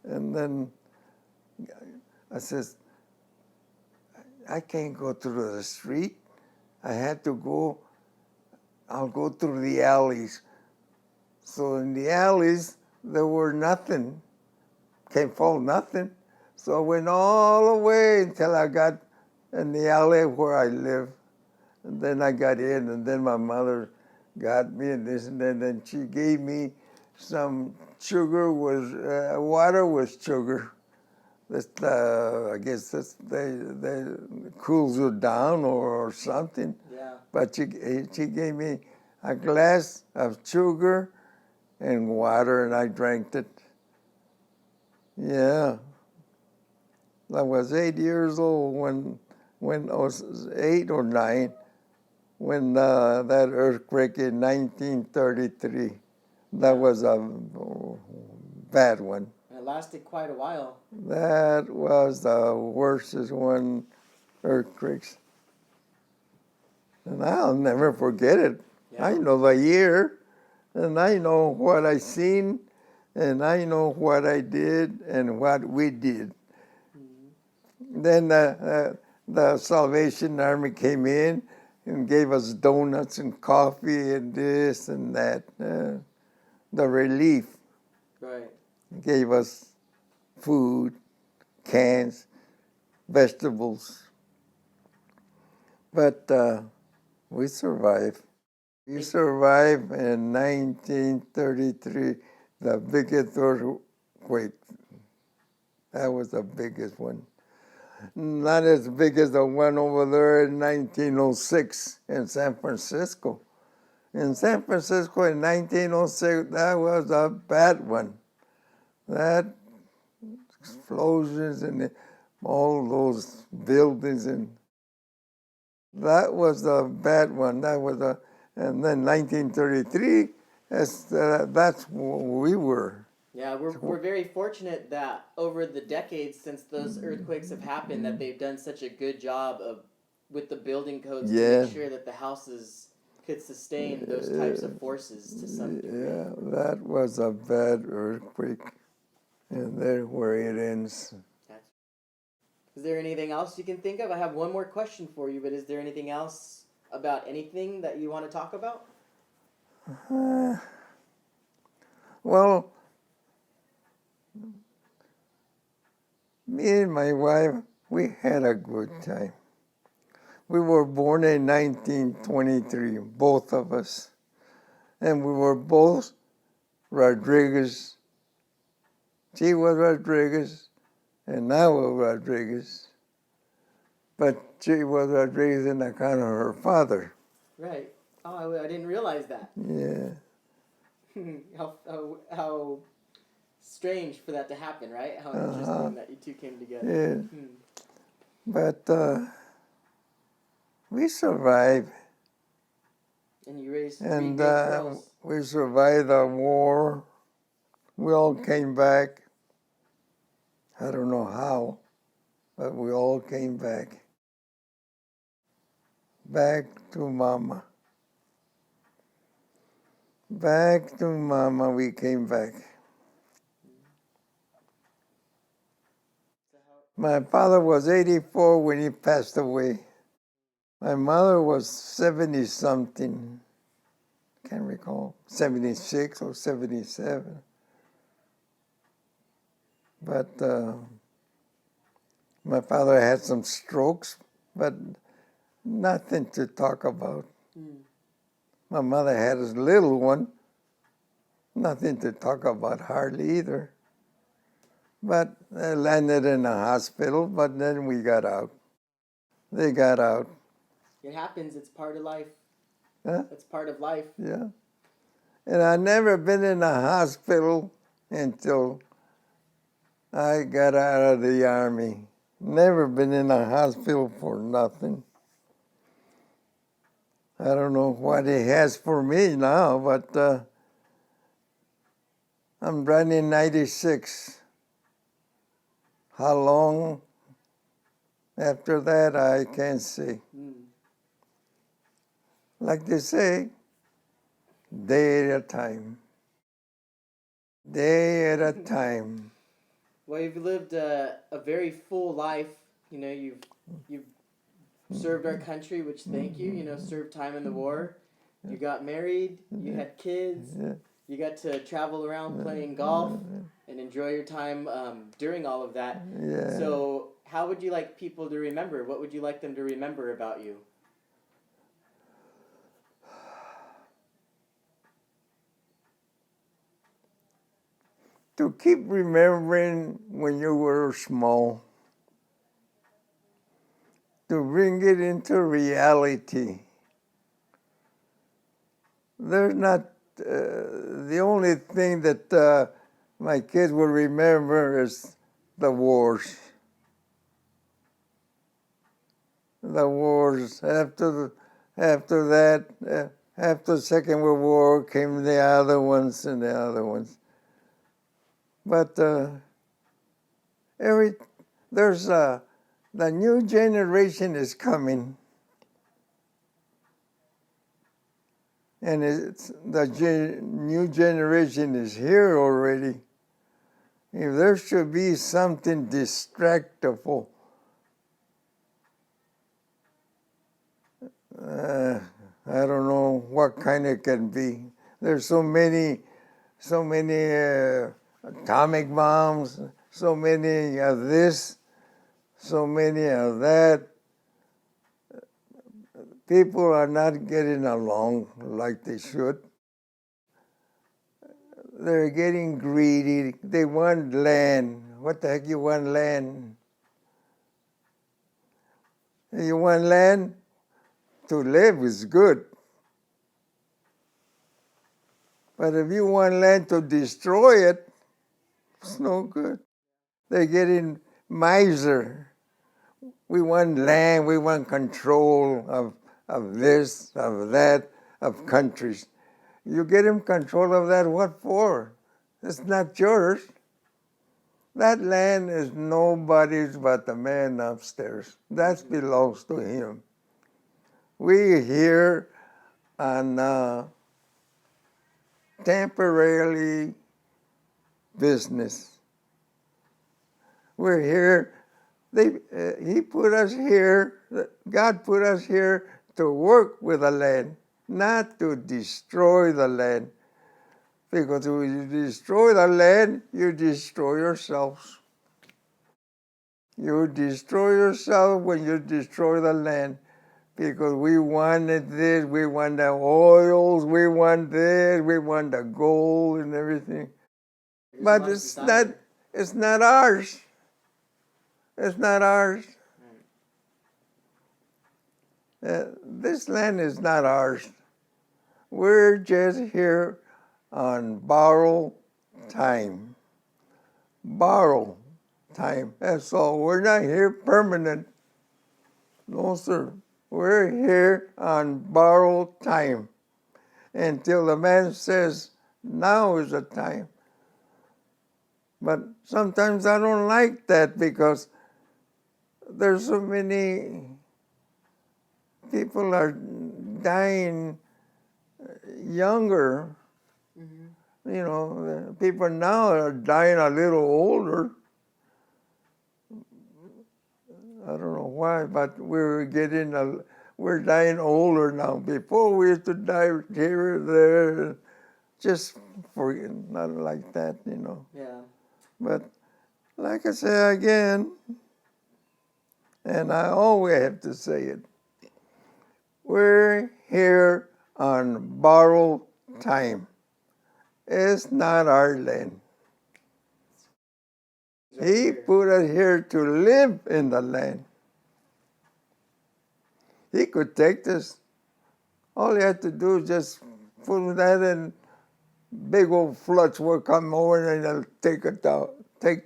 And then I says, I can't go through the street. I'll go through the alleys. So in the alleys, there were nothing. Can't fall nothing. So I went all the way until I got in the alley where I live. And then I got in, and then my mother got me and this and that. And she gave me some sugar, water with sugar. I guess they cools you down or something. Yeah. But she gave me a glass of sugar and water, and I drank it. Yeah. I was 8 years old when I was 8 or 9 when that earthquake in 1933. That was a bad one. It lasted quite a while. That was the worstest one, earthquakes. And I'll never forget it. Yeah. I know the year, and I know what I seen, and I know what I did and what we did. Mm-hmm. Then the Salvation Army came in and gave us donuts and coffee and this and that. The relief. Right. Gave us food, cans, vegetables. But we survived. We survived in 1933, the biggest earthquake. That was the biggest one. Not as big as the one over there in 1906 in San Francisco. In San Francisco in 1906, that was a bad one. That explosions and all those buildings, and that was the bad one. And then 1933, that's where we were. Yeah, we're very fortunate that over the decades since those earthquakes have happened, that they've done such a good job with the building codes to make sure that the houses could sustain those types of forces to some degree. Yeah, that was a bad earthquake. And there where it ends. Is there anything else you can think of? I have one more question for you, but is there anything else about anything that you want to talk about? Well, me and my wife, we had a good time. We were born in 1923, both of us. And we were both Rodriguez. She was Rodriguez, and I was Rodriguez. But she was Rodriguez on account of her father. Right. Oh, I didn't realize that. Yeah. How strange for that to happen, right? How interesting that you two came together. Yeah. But we survived. And you raised three And great girls. we survived the war. We all came back. I don't know how, but we all came back. Back to Mama. Back to Mama, we came back. My father was 84 when he passed away. My mother was 70-something. Can't recall, 76 or 77. But my father had some strokes, but nothing to talk about. My mother had a little one, nothing to talk about hardly either. But I landed in a hospital, but then we got out. They got out. It happens. It's part of life. Huh? It's part of life. Yeah. And I'd never been in a hospital until I got out of the Army. Never been in a hospital for nothing. I don't know what he has for me now, but I'm running 96. How long after that, I can't say. Like they say, day at a time. Day at a time. Well, you've lived a very full life. You know, you've served our country, which thank you. You know, served time in the war. You got married. You had kids. You got to travel around playing golf and enjoy your time during all of that. Yeah. So, how would you like people to remember? What would you like them to remember about you? To keep remembering when you were small, to bring it into reality. There's not, the only thing that my kids will remember is the wars. The wars. After that, after the Second World War came the other ones and the other ones. But the new generation is coming, and new generation is here already. If there should be something distractful, I don't know what kind it can be. There's so many atomic bombs, so many of this, so many of that. People are not getting along like they should. They're getting greedy. They want land. What the heck you want land? You want land? To live is good. But if you want land to destroy it, it's no good. They're getting miser. We want land, we want control of this, of that, of countries. You get him control of that, what for? It's not yours. That land is nobody's but the man upstairs. That belongs to him. We here on temporarily business. We're here. He put us here, God put us here to work with the land, not to destroy the land. Because when you destroy the land, you destroy yourselves. You destroy yourself when you destroy the land. Because we wanted this, we want the oils, we want this, we want the gold and everything. But it's not ours. It's not ours. This land is not ours. We're just here on borrowed time. Borrow time. That's all. We're not here permanent. No, sir. We're here on borrowed time until the man says, now is the time. But sometimes I don't like that because there's so many people are dying younger. Mm-hmm. You know, people now are dying a little older. I don't know why, but we're dying older now. Before we used to die here or there, just for not like that, you know. Yeah. But like I say again, and I always have to say it, we're here on borrowed time. It's not our land. He put us here to live in the land. He could take this. All he had to do is just put that in. Big old floods will come over and they'll take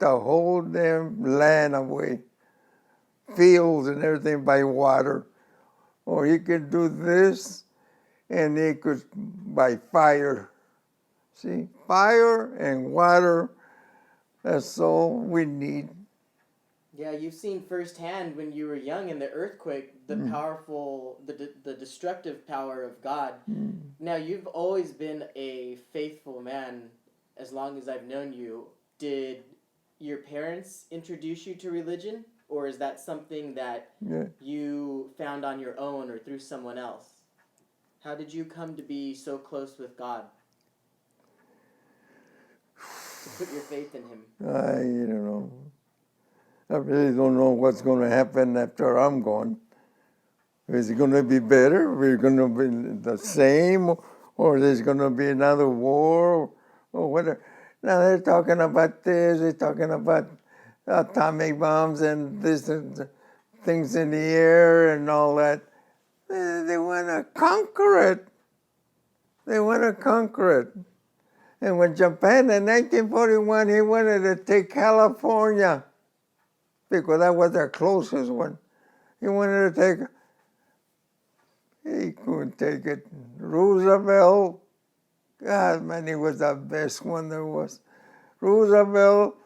the whole damn land away. Fields and everything by water. Or he could do this and he could by fire. See, fire and water, that's all we need. Yeah, you've seen firsthand when you were young in the earthquake, the powerful, the destructive power of God. Now, you've always been a faithful man as long as I've known you. Did your parents introduce you to religion? Or is that something that you found on your own or through someone else? How did you come to be so close with God? To put your faith in Him? I don't know. I really don't know what's going to happen after I'm gone. Is it going to be better? We're going to be the same? Or there's going to be another war? Or whatever. Now they're talking about this, they're talking about atomic bombs and this and things in the air and all that. They want to conquer it. They want to conquer it. And when Japan in 1941, he wanted to take California because that was their closest one. He wanted to take, he couldn't take it. Roosevelt, God, man, he was the best one there was. Roosevelt,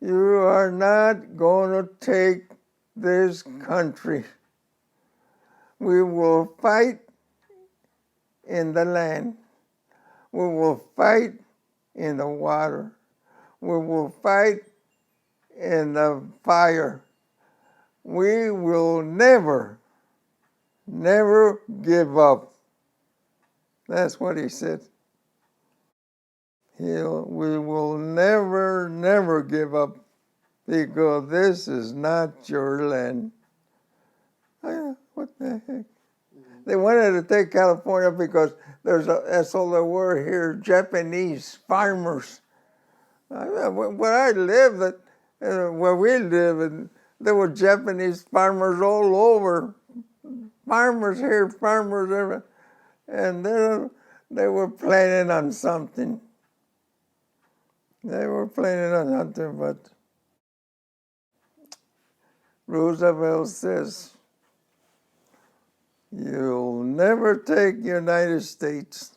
you are not going to take this country. We will fight in the land. We will fight in the water. We will fight in the fire. We will never give up. That's what he said. We will never give up because this is not your land. What the heck? They wanted to take California because that's all there were here, Japanese farmers. Where I live, where we live, there were Japanese farmers all over. Farmers here, farmers there. And they were planning on something. They were planning on something, but Roosevelt says, you'll never take United States.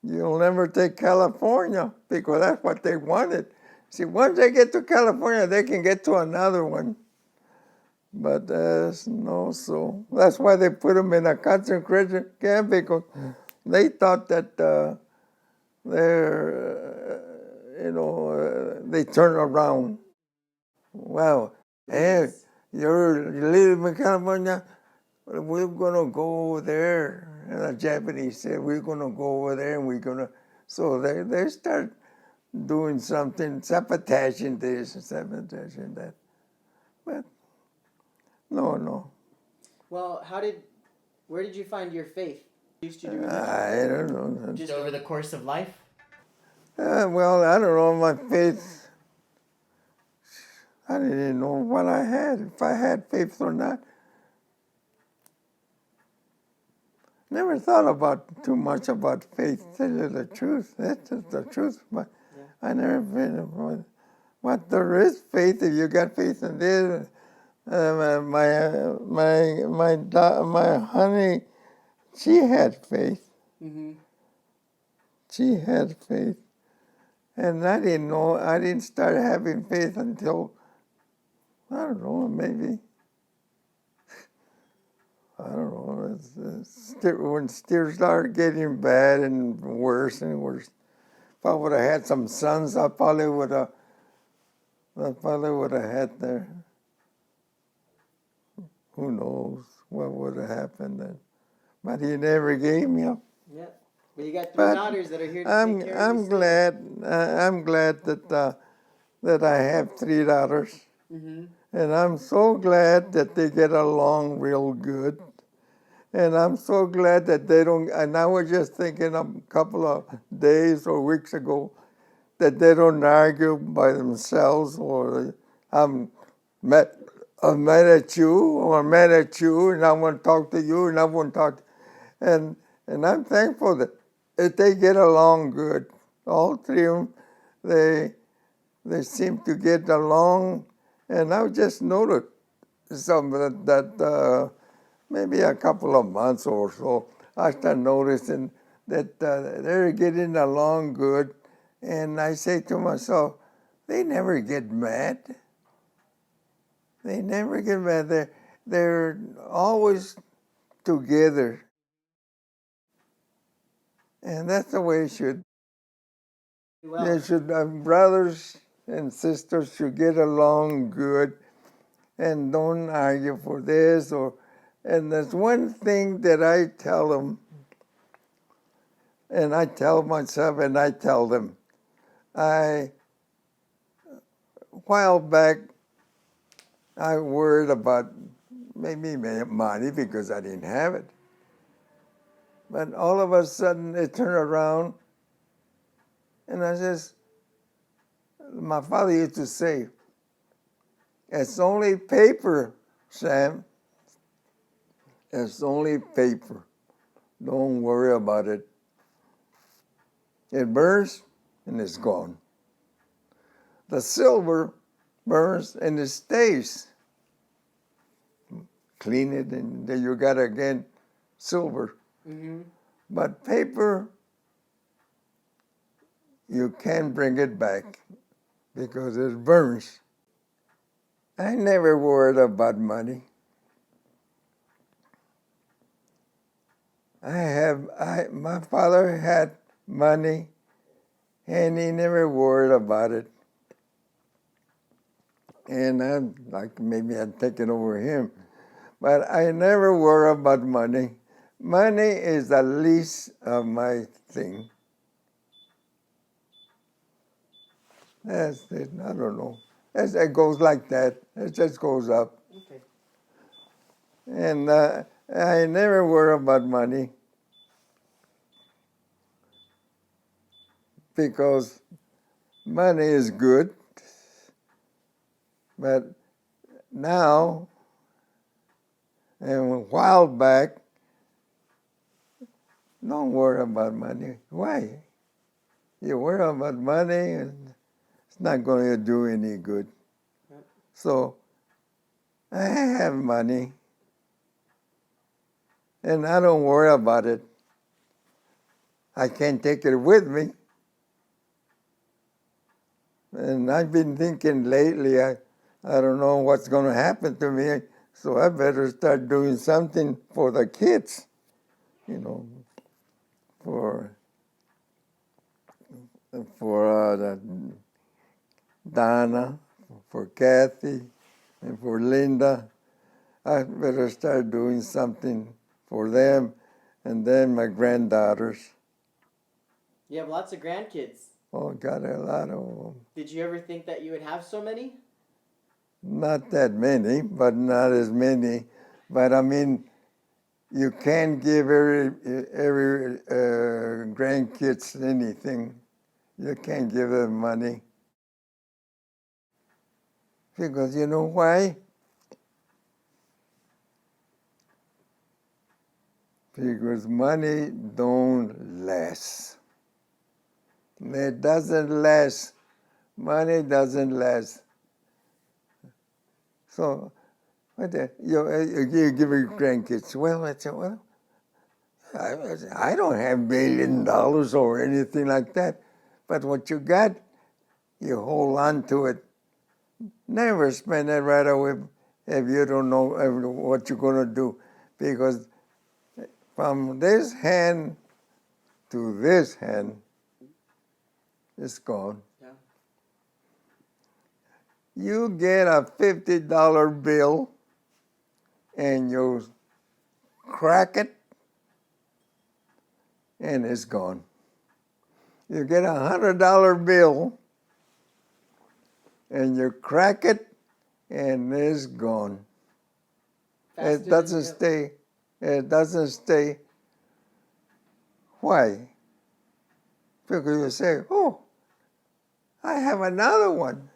You'll never take California, because that's what they wanted. See, once they get to California, they can get to another one. But no, so that's why they put them in a concentration camp, because they thought that they're, they turn around. Wow, hey, Yes. you live in California, we're gonna go over there. And the Japanese said, we're gonna go over there and we're gonna, so they start doing something, sabotaging this and sabotaging that. But no. Well, where did you find your faith? Used to do religion? I don't know. Just over the course of life? Well, I don't know, my faith, I didn't know what I had, if I had faith or not. Never thought about too much about faith, to tell you the truth. That's just the truth. But Yeah. I never been about what there is faith if you got faith in this. My honey, she had faith. Mm-hmm. She had faith. And I didn't know, I didn't start having faith until, I don't know, maybe, I don't know, when steers started getting bad and worse and worse. If I would have had some sons, I probably would have had their, who knows what would have happened then. But he never gave me up. Yeah. But you got three But daughters that are here to take care of you. I'm glad that I have 3 daughters. Mm-hmm. And I'm so glad that they get along real good. And I'm so glad that they don't, and I was just thinking a couple of days or weeks ago, that they don't argue by themselves, or I'm mad, I'm mad at you, or I'm mad at you, and I want to talk to you, and I want to talk. And I'm thankful that they get along good. All 3 of them, they seem to get along. And I just noticed some that maybe a couple of months or so, I started noticing that they're getting along good. And I say to myself, they never get mad. They never get mad. They're always together. And that's the way it should. Well, They should, brothers and sisters should get along good and don't argue for this or. And there's one thing that I tell them, and I tell myself, and I tell them. A while back, I worried about maybe money because I didn't have it. But all of a sudden, it turned around, and I says, my father used to say, it's only paper, Sam. It's only paper. Don't worry about it. It burns, and it's gone. The silver burns, and it stays. Clean it, and then you got again silver. mm-hmm. But paper, you can't bring it back because it burns. I never worried about money. My father had money, and he never worried about it. And I'm like, maybe I'd taken over him. But I never worry about money. Money is the least of my thing. That's it. I don't know. It goes like that. It just goes up. Okay. And I never worry about money because money is good. But now, and a while back, don't worry about money. Why? You worry about money, and it's not going to do any good. Yep. So I have money, and I don't worry about it. I can't take it with me. And I've been thinking lately, I don't know what's going to happen to me. So I better start doing something for the kids, for the Donna, for Kathy, and for Linda. I better start doing something for them, and then my granddaughters. You have lots of grandkids. Oh, got a lot of them. Did you ever think that you would have so many? Not that many, but not as many. But I mean, you can't give every grandkids anything. You can't give them money. Because you know why? Because money don't last. It doesn't last. Money doesn't last. So, you give your grandkids, well, I say, well, I don't have $1 million or anything like that. But what you got, you hold on to it. Never spend it right away if you don't know what you're going to do. Because from this hand to this hand, it's gone. Yeah. You get a $50 bill and you crack it, and it's gone. You get a $100 bill and you crack it, and it's gone. Faster It doesn't stay. It doesn't stay. Why? Because you say, oh, I have another one.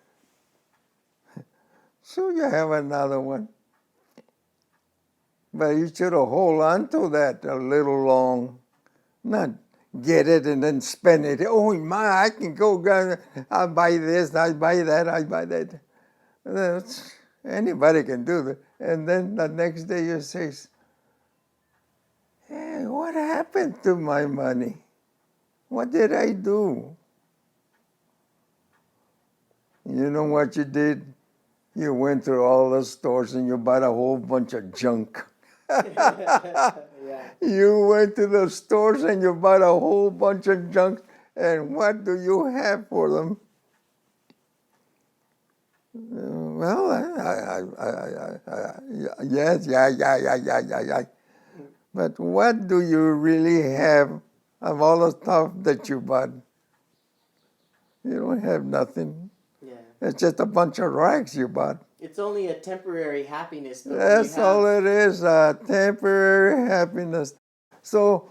So you have another one. But you should have hold on to that a little long. Not get it and then spend it. Oh my, I can go, I'll buy this, I buy that, I buy that. Anybody can do that. And then the next day you say, hey, what happened to my money? What did I do? You know what you did? You went through all the stores and you bought a whole bunch of junk. Yeah. You went to the stores and you bought a whole bunch of junk, and what do you have for them? Well, yes, yeah. But what do you really have of all the stuff that you bought? You don't have nothing. Yeah. It's just a bunch of rags you bought. It's only a temporary happiness. But That's all it is, a temporary happiness. So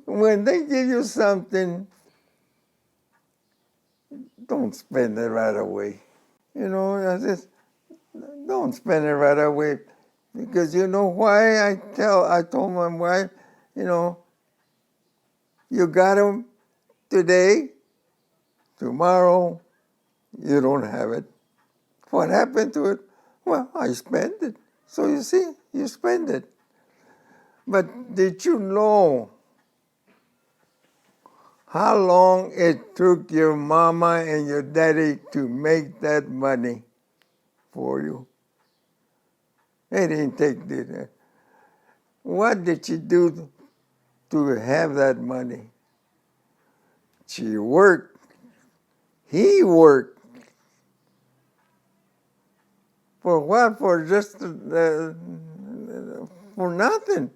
when they give you something, don't spend it right away. I just don't spend it right away. Because you know why? I told my wife, you got them today, tomorrow, you don't have it. What happened to it? Well, I spent it. So you see, you spend it. But did you know how long it took your mama and your daddy to make that money for you? They didn't take it. What did she do to have that money? She worked. He worked. For what? For just for nothing.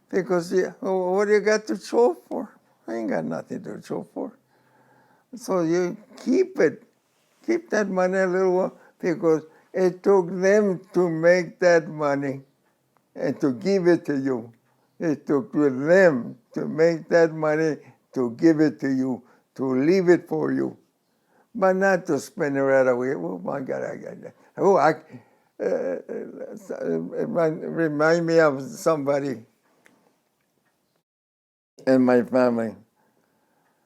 Because what do you got to show for? I ain't got nothing to show for. So you keep it. Keep that money a little while, because it took them to make that money and to give it to you. It took them to make that money, to give it to you, to leave it for you, but not to spend it right away. Oh my God, I got that. Oh, remind me of somebody in my family.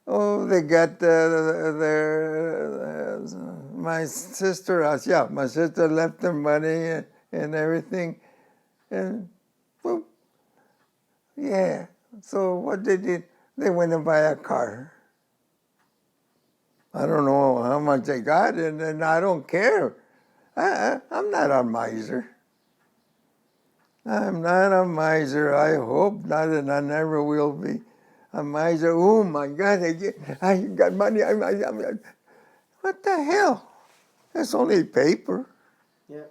Oh, they got my sister. My sister left them money and everything, and well, yeah. So what they did, they went and buy a car. I don't know how much they got, and I don't care. I'm not a miser. I'm not a miser. I hope not, and I never will be a miser. Oh my God, I got money. What the hell? It's only paper. Yeah.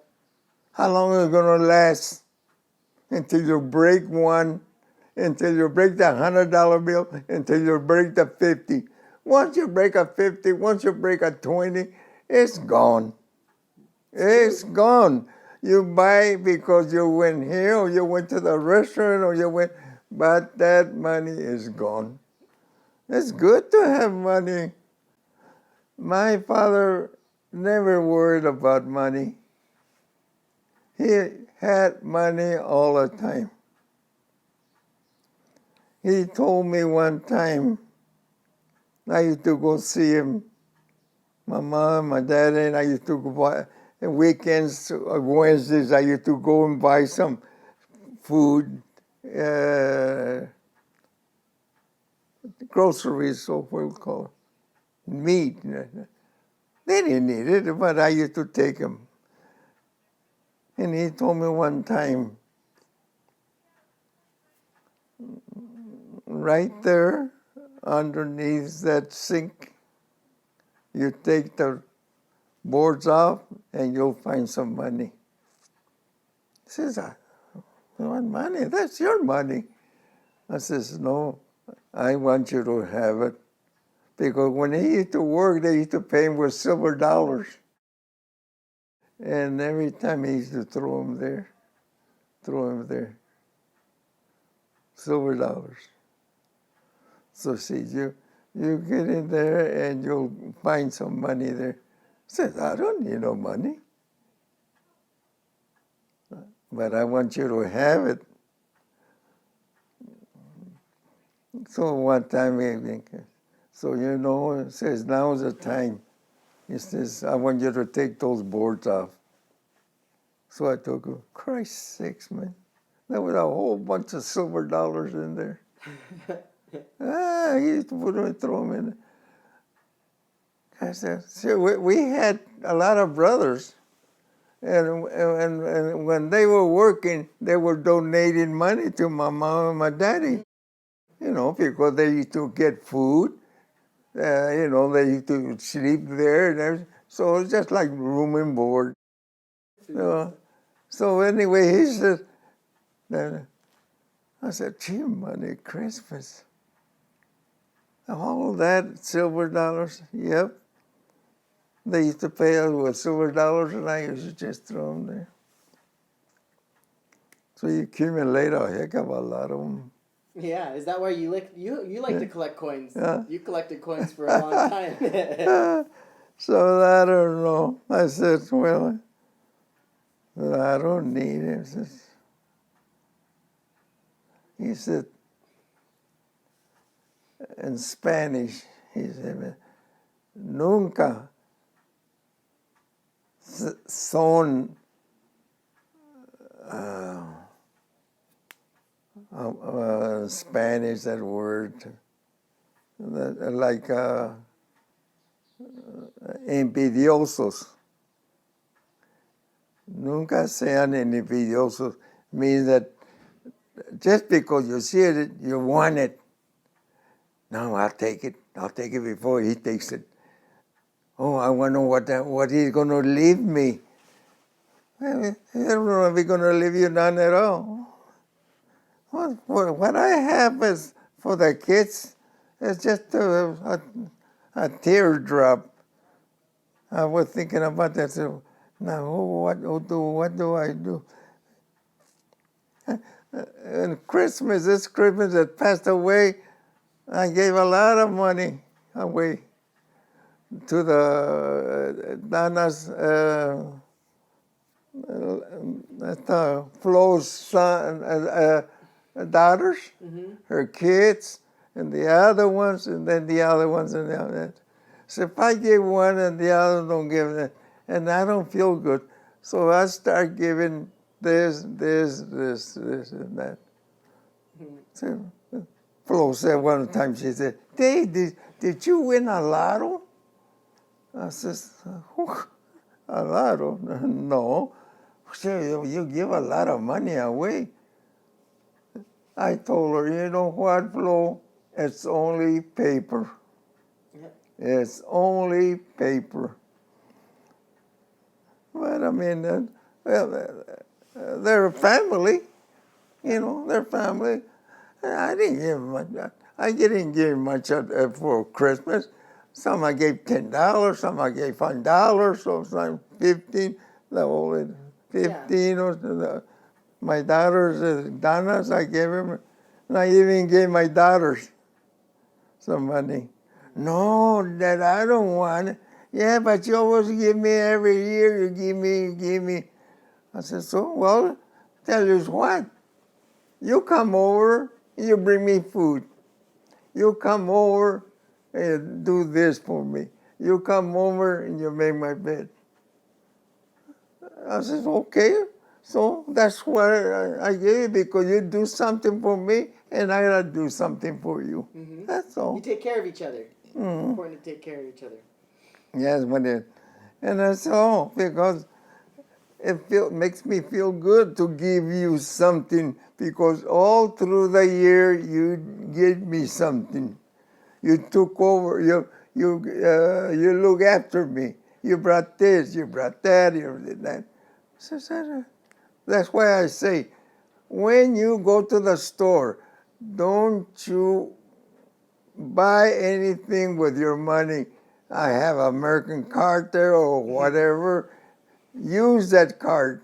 How long is it going to last? Until you break one, until you break the $100 bill, until you break the 50. Once you break a 50, once you break a 20, it's gone. It's gone. You buy because you went here or you went to the restaurant or you went, but that money is gone. It's good to have money. My father never worried about money. He had money all the time. He told me one time, I used to go see him, my mom, my dad, and I used to go buy, weekends, Wednesdays, I used to go and buy some food, groceries, so what we call it, meat. They didn't need it, but I used to take them. And he told me one time, right there underneath that sink, you take the boards off and you'll find some money. He says, I want money? That's your money. I says, no, I want you to have it. Because when he used to work, they used to pay him with silver dollars. And every time he used to throw them there, silver dollars. So see, you get in there and you'll find some money there. I said, I don't need no money. But I want you to have it. So one time, so you know, it says, now's the time. He says, I want you to take those boards off. So I took them. Christ's sakes, man. There was a whole bunch of silver dollars in there. He used to put them and throw them in. I said, see, we had a lot of brothers. And when they were working, they were donating money to my mom and my daddy. You know, because they used to get food. You know, they used to sleep there and everything. So it's just like room and board. You know? So anyway, he said, I said, gee, money, Christmas. All that silver dollars, yep. They used to pay us with silver dollars and I used to just throw them there. So you accumulate a heck of a lot of them. Yeah, is that why you like to collect coins? Yeah. You collected coins for a long time. So I don't know. I said, well, I don't need it. He said, in Spanish, he said, nunca son Spanish, that word, like envidiosos. Nunca sean envidiosos means that just because you see it, you want it. No, I'll take it. I'll take it before he takes it. Oh, I want to know what he's going to leave me. Well, I don't know if he's going to leave you none at all. What I have is for the kids, it's just a teardrop. I was thinking about that. So now, what do I do? And Christmas, this Christmas that passed away, I gave a lot of money away to the Nana's, Flo's son, daughters, her kids, and the other ones, and then the other ones, and the other. So if I give one and the other don't give it, and I don't feel good, so I start giving this, and that. So Flo said one time, she said, Dave, did you win a lotto? I says, a lotto? No. Sure, you give a lot of money away. I told her, you know what, Flo? It's only paper. Yep. It's only paper. But I mean, they're family. You know, they're family. I didn't give much. I didn't give much for Christmas. Some I gave $10. Some I gave $5. Some 15. The only 15 or my daughters, Donna's, I gave them. And I even gave my daughters some money. No, Dad, I don't want it. Yeah, but you always give me every year. You give me. I said, so, well, tell you what. You come over, you bring me food. You come over and do this for me. You come over and you make my bed. I said, okay. So that's what I gave you, because you do something for me and I gotta do something for you. Mm-hmm. That's all. You take care of each other. Mm-hmm. Important to take care of each other. Yes, but and that's all, because makes me feel good to give you something, because all through the year you gave me something. You took over. You look after me. You brought this. You brought that. You did that. So that's why I say, when you go to the store, don't you buy anything with your money. I have an American card there or whatever. Use that card.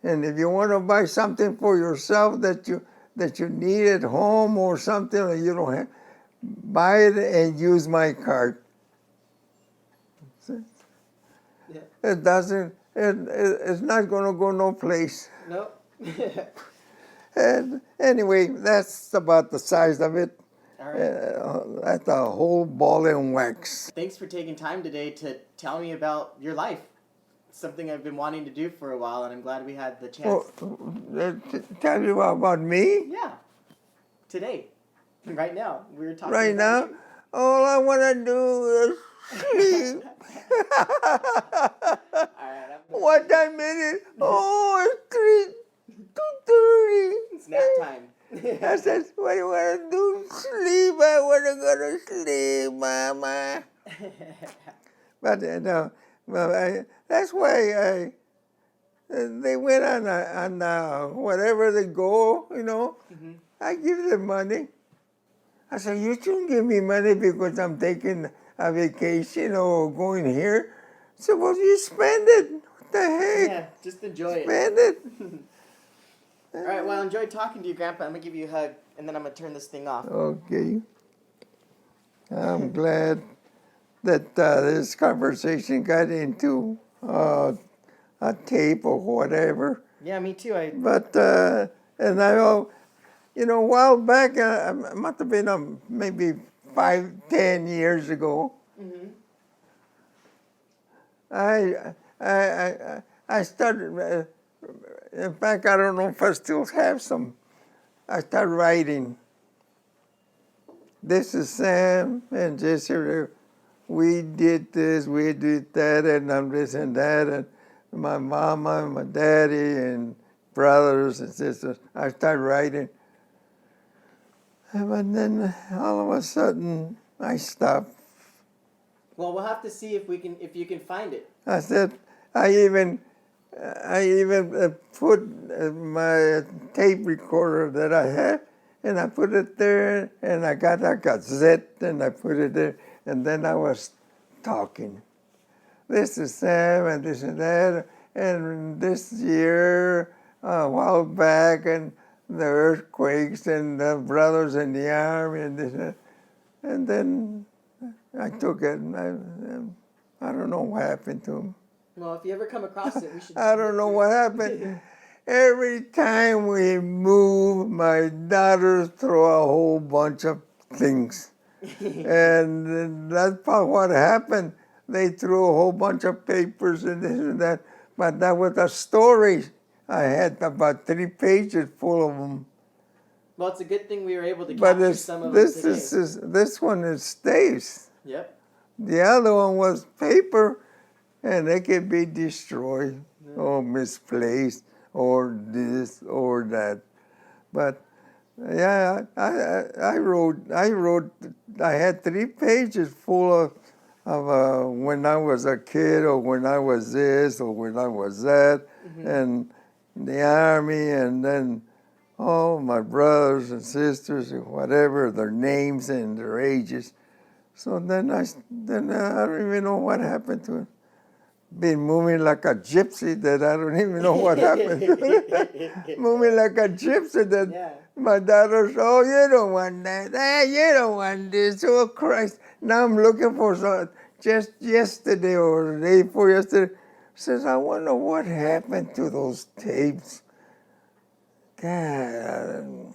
And if you want to buy something for yourself that you need at home or something that you don't have, buy it and use my card. Yeah. It doesn't. It's not going to go no place. Nope. And anyway, that's about the size of it. All right. That's a whole ball and wax. Thanks for taking time today to tell me about your life. It's something I've been wanting to do for a while, and I'm glad we had the chance. Tell you about me? Yeah. Today. Right now. We were talking Right now? about you. All I want to do is sleep. All right. What time is it? Oh, it's 2:30. It's nap time. I said, what do you want to do? Sleep. I want to go to sleep, Mama. But that's why they went on whatever they go, you know. Mm-hmm. I give them money. I said, you shouldn't give me money because I'm taking a vacation or going here. Suppose you spend it. What the heck? Yeah, just enjoy Spend it. All right, well, I enjoyed talking to you, Grandpa. I'm going to give you a hug, and then I'm going to turn this thing off. Okay. I'm glad that this conversation got into a tape or whatever. Yeah, me too. But, and you know, a while back, it must have been maybe 5-10 years ago, Mm-hmm. I started, in fact, I don't know if I still have some. I started writing. This is Sam and Jesse. We did this, we did that, and I'm this and that, and my mama and my daddy and brothers and sisters. I started writing. But then all of a sudden, I stopped. Well, we'll have to see if you can find it. I said, I even put my tape recorder that I had, and I put it there, and I got a cassette, and I put it there, and then I was talking. This is Sam, and this and that, and this year, a while back, and the earthquakes, and the brothers in the army, and this, and then I took it, and I don't know what happened to him. Well, if you ever come across it, we should... I don't know what happened. Every time we move, my daughters throw a whole bunch of things. And that's what happened. They threw a whole bunch of papers and this and that. But that was a story. I had about 3 pages full of them. Well, it's a good thing we were able to capture some of them today. This one stays. Yep. The other one was paper, and it can be destroyed or misplaced or this or that. But yeah, I had 3 pages full of when I was a kid or when I was this or when I was that, and the army, and then all my brothers and sisters and whatever, their names and their ages. So then I don't even know what happened to it. Been moving like a gypsy that I don't even know what happened. Moving like a gypsy that my daughter said, oh, you don't want that. Hey, you don't want this. Oh, Christ. Now I'm looking for some, just yesterday or the day before yesterday. Says, I wonder what happened to those tapes. God,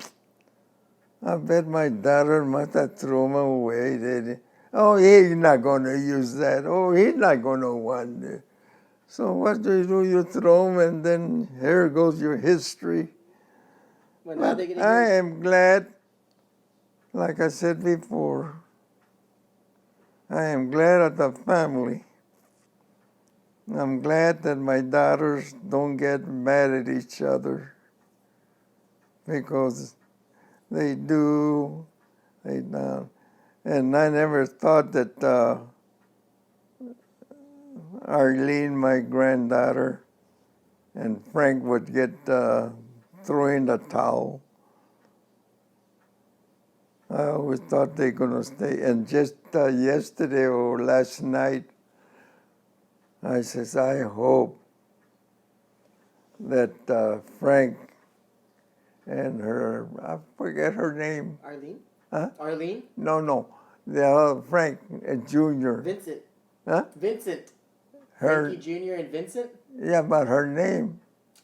I bet my daughter must have thrown them away. Oh, he's not going to use that. Oh, he's not going to want it. So what do? You throw them, and then here goes your history. Well, but I am glad, like I said before, I am glad of the family. I'm glad that my daughters don't get mad at each other, because they do, they don't. And I never thought that Arlene, my granddaughter, and Frank would get throw in the towel. I always thought they were going to stay. And just yesterday or last night, I says, I hope that Frank and her, I forget her name. Arlene? Huh? Arlene? No. The other Frank Jr. Vincent. Huh? Vincent. Her, Frankie Jr. and Vincent? yeah, but her name.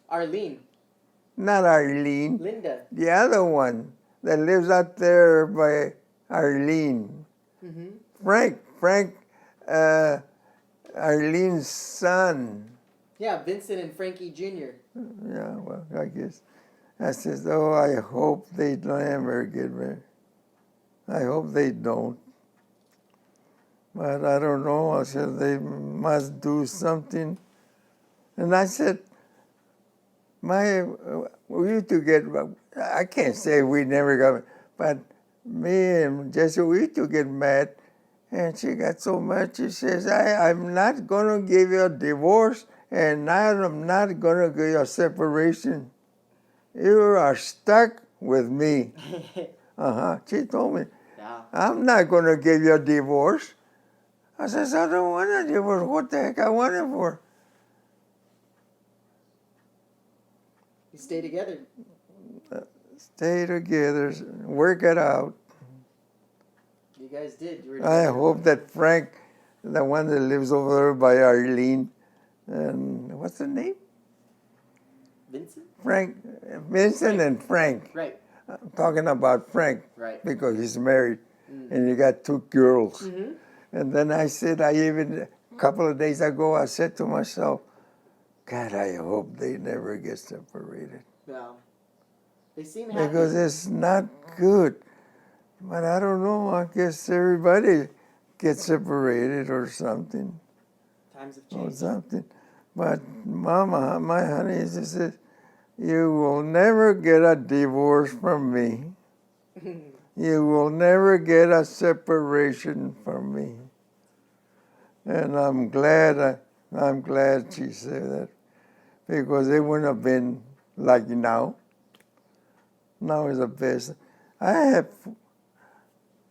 Arlene. Not Arlene. Linda. The other one that lives out there by Arlene. Frank, Arlene's son. Yeah, Vincent and Frankie Jr. Yeah, well, I guess. I says, oh, I hope they don't ever get married. I hope they don't. But I don't know. I said, they must do something. And I said, we used to get, I can't say we never got, but me and Jesse, we used to get mad. And she got so mad, she says, I'm not going to give you a divorce, and I'm not going to give you a separation. You are stuck with me. She told me, I'm not going to give you a divorce. I says, I don't want a divorce. What the heck I want it for? You stay together. Stay together, work it out. You guys did. You were I together. hope that Frank, the one that lives over there by Arlene, and what's the name? Vincent? Vincent and Frank. Right. I'm talking about Frank. Right. Because he's married and he got 2 girls. Mm-hmm. And then I said, a couple of days ago, I said to myself, God, I hope they never get separated. No. They seem happy. Because it's not good. But I don't know, I guess everybody gets separated or something. Times have Or changed. something. But Mama, my honey, she says, you will never get a divorce from me. You will never get a separation from me. And I'm glad she said that, because it wouldn't have been like now. Now is the best. I have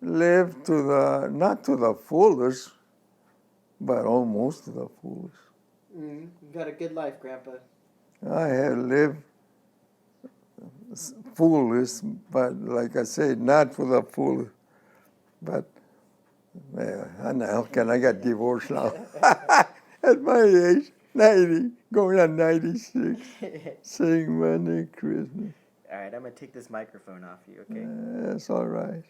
lived not to the fullest, but almost to the fullest. You got a good life, Grandpa. I have lived fullest, but like I said, not for the fullest. But how can I get divorced now? At my age, 90, going on 96, saying Merry Christmas. All right, I'm going to take this microphone off you, okay? That's all right.